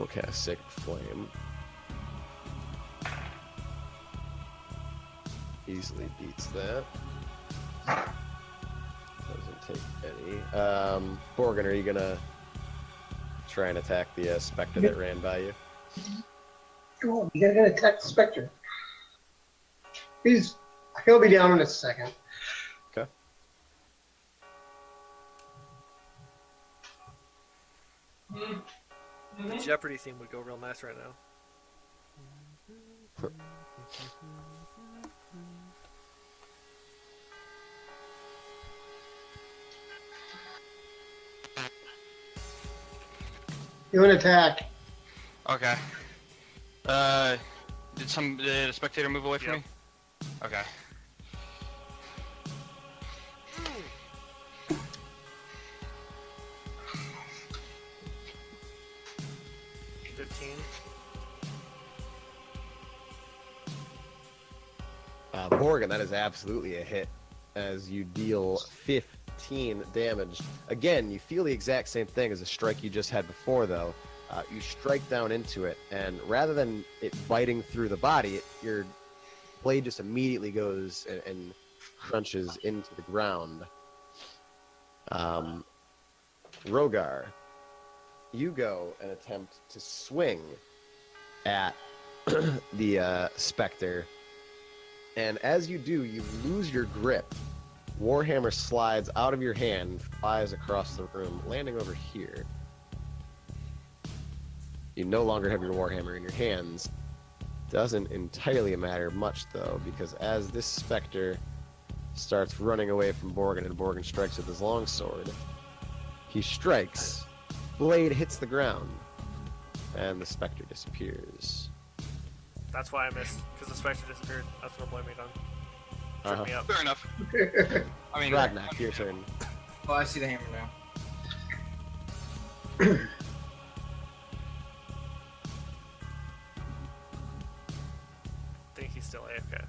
We'll cast Sacred Flame. Easily beats that. Doesn't take any. Borgin, are you gonna try and attack the Spectre that ran by you? Go on, you gotta attack the Spectre. He'll be down in a second. Okay. The Jeopardy theme would go real nice right now. Do an attack. Okay. Did a spectator move away from Yep. me? Okay. Borgin, that is absolutely a hit as you deal 15 damage. Again, you feel the exact same thing as the strike you just had before, though. You strike down into it, and rather than it biting through the body, your blade just immediately goes and crunches into the ground. Rogar, you go and attempt to swing at the Spectre. And as you do, you lose your grip. Warhammer slides out of your hand, flies across the room, landing over here. You no longer have your Warhammer in your hands. Doesn't entirely matter much, though, because as this Spectre starts running away from Borgin and Borgin strikes with his longsword, he strikes, blade hits the ground, and the Spectre disappears. That's why I missed, because the Spectre disappeared. That's what I'm blaming it on. Tripped me up. Fair enough. I mean, Ragnak, your turn. Oh, I see the hammer now. I think he's still AFK.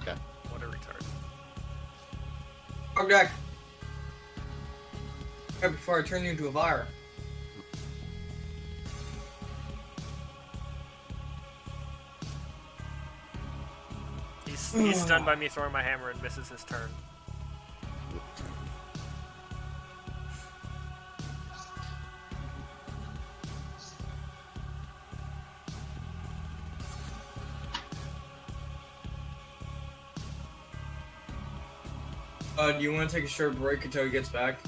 Okay. What a retard. Oh, Jack. Right before I turn you into a fire. He's stunned by me throwing my hammer and misses his turn. Do you want to take a short break until he gets back?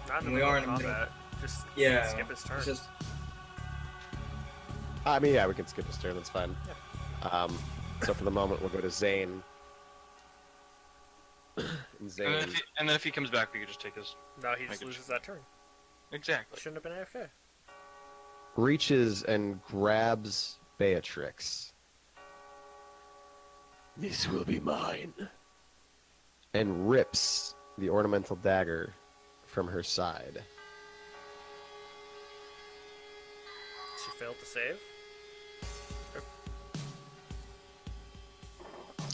Not in the We middle are of in the middle. combat. Just Yeah. skip his turn. It's just I mean, yeah, we can skip his turn, that's fine. So for the moment, we'll go to Zane. And Zane. and then if he comes back, we could just take his. No, he just Make it loses that turn. Exactly. Shouldn't have been AFK. Reaches and grabs Beatrix This will be mine. and rips the ornamental dagger from her side. She failed to save.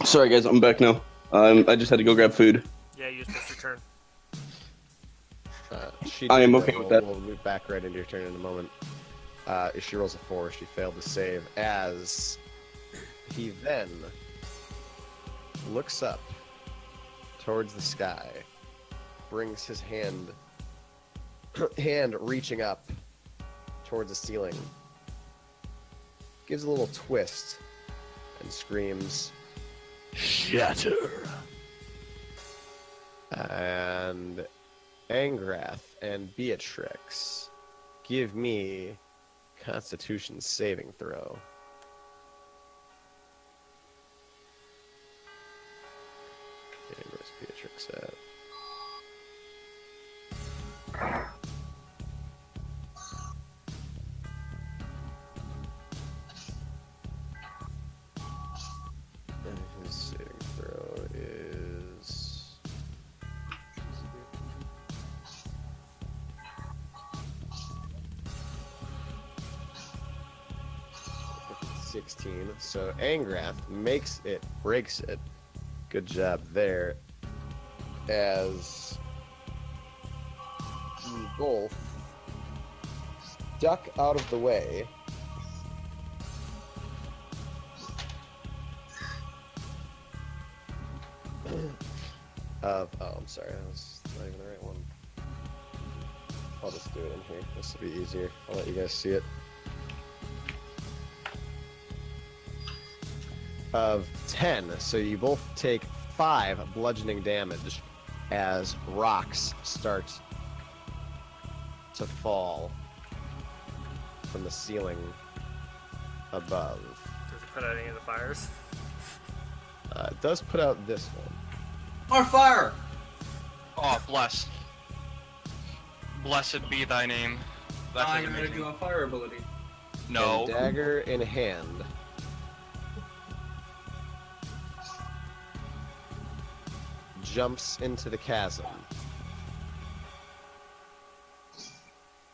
Sorry, guys, I'm back now. I just had to go grab food. Yeah, you just missed your turn. I am okay with that. We'll move back right into your turn in a moment. If she rolls a 4, she failed to save, as he then looks up towards the sky, brings his hand reaching up towards the ceiling, gives a little twist, and screams, Shatter. and Angrath and Beatrix, give me Constitution saving throw. Okay, where's Beatrix at? And his saving throw is 16. So Angrath makes it, breaks it. Good job there. As you both duck out of the way. Oh, I'm sorry, that was not even the right one. I'll just do it in here. This will be easier. I'll let you guys see it. Of 10, so you both take 5 bludgeoning damage as rocks start to fall from the ceiling above. Does it put out any of the fires? It does put out this one. Our fire! Oh, bless. Blessed be thy name. That's I'm gonna amazing. do a fire ability. No. And dagger in hand. Jumps into the chasm.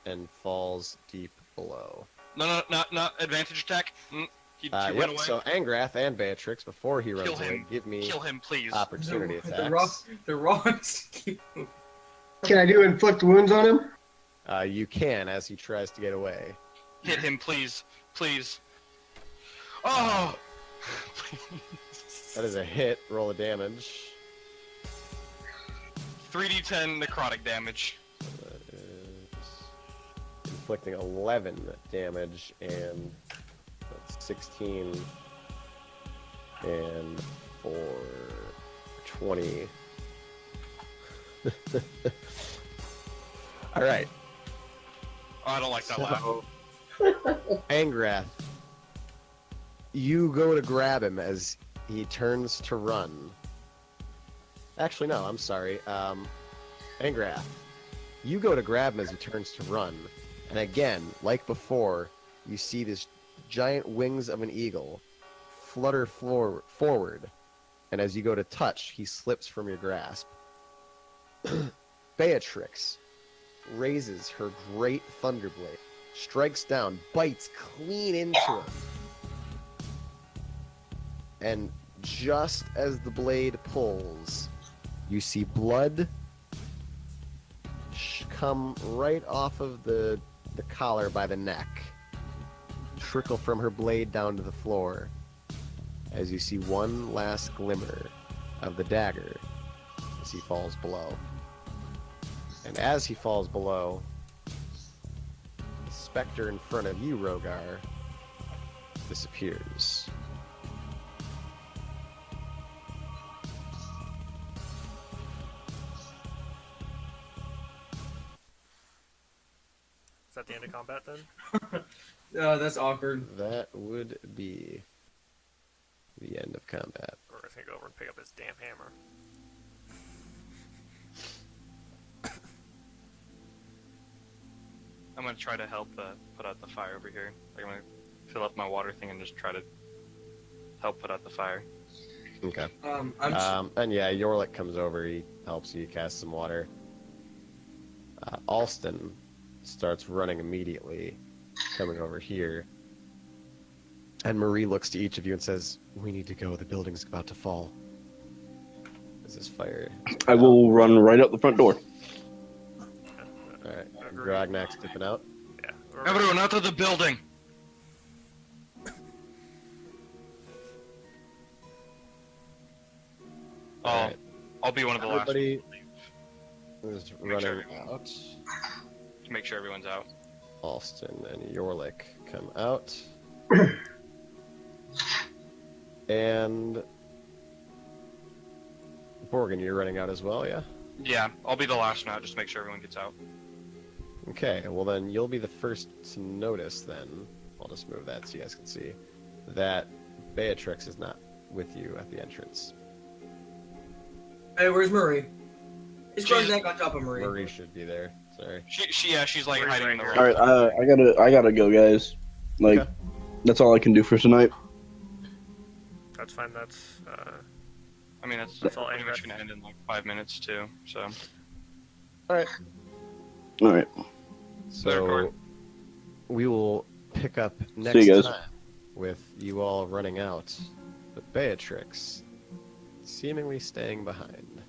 And falls deep below. No, not advantage attack. He went Yep, away. so Angrath and Beatrix, before he runs Kill him. away, give me Kill him, please. opportunity attacks. The rocks keep moving. Can I do inflict wounds on him? You can as he tries to get away. Hit him, please. Please. Oh! That is a hit. Roll a damage. 3d10 necrotic damage. That is inflicting 11 damage and that's 16 and 4, 20. All right. Oh, I don't like that laugh. Angrath, you go to grab him as he turns to run. Actually, no, I'm sorry. Angrath, you go to grab him as he turns to run. And again, like before, you see this giant wings of an eagle flutter forward. And as you go to touch, he slips from your grasp. Beatrix raises her great thunderblade, strikes down, bites clean into him. And just as the blade pulls, you see blood come right off of the collar by the neck, trickle from her blade down to the floor, as you see one last glimmer of the dagger as he falls below. And as he falls below, the specter in front of you, Rogar, disappears. Is that the end of combat then? That's awkward. That would be the end of combat. Or is he gonna go over and pick up his damn hammer? I'm gonna try to help put out the fire over here. Like, I'm gonna fill up my water thing and just try to help put out the fire. Okay. I'm And yeah, Yorlik comes over, he helps you cast some water. Alston starts running immediately, coming over here. And Marie looks to each of you and says, "We need to go, the building's about to fall." Is this fire? I will run right out the front door. Alright, Grognak's dipping out. Yeah. Everyone out of the building! Alright, I'll be one of the last everybody is Make sure running out. to make sure everyone's out. Alston and Yorlik come out. And Borgin, you're running out as well, yeah? Yeah, I'll be the last one out, just to make sure everyone gets out. Okay, well then you'll be the first to notice then, I'll just move that so you guys can see, that Beatrix is not with you at the entrance. Hey, where's Murray? He's She's- Grognak on top of Murray. Marie should be there, sorry. She's like Where's hiding in the Ranger? room. All right, I gotta go, guys. Like, Okay. that's all I can do for tonight. That's fine. That's I mean, that's That's all pretty much Angrath. gonna end in like 5 minutes too. So Alright, All right. so Clear. we will pick up See next you guys. time with you all running out, but Beatrix seemingly staying behind.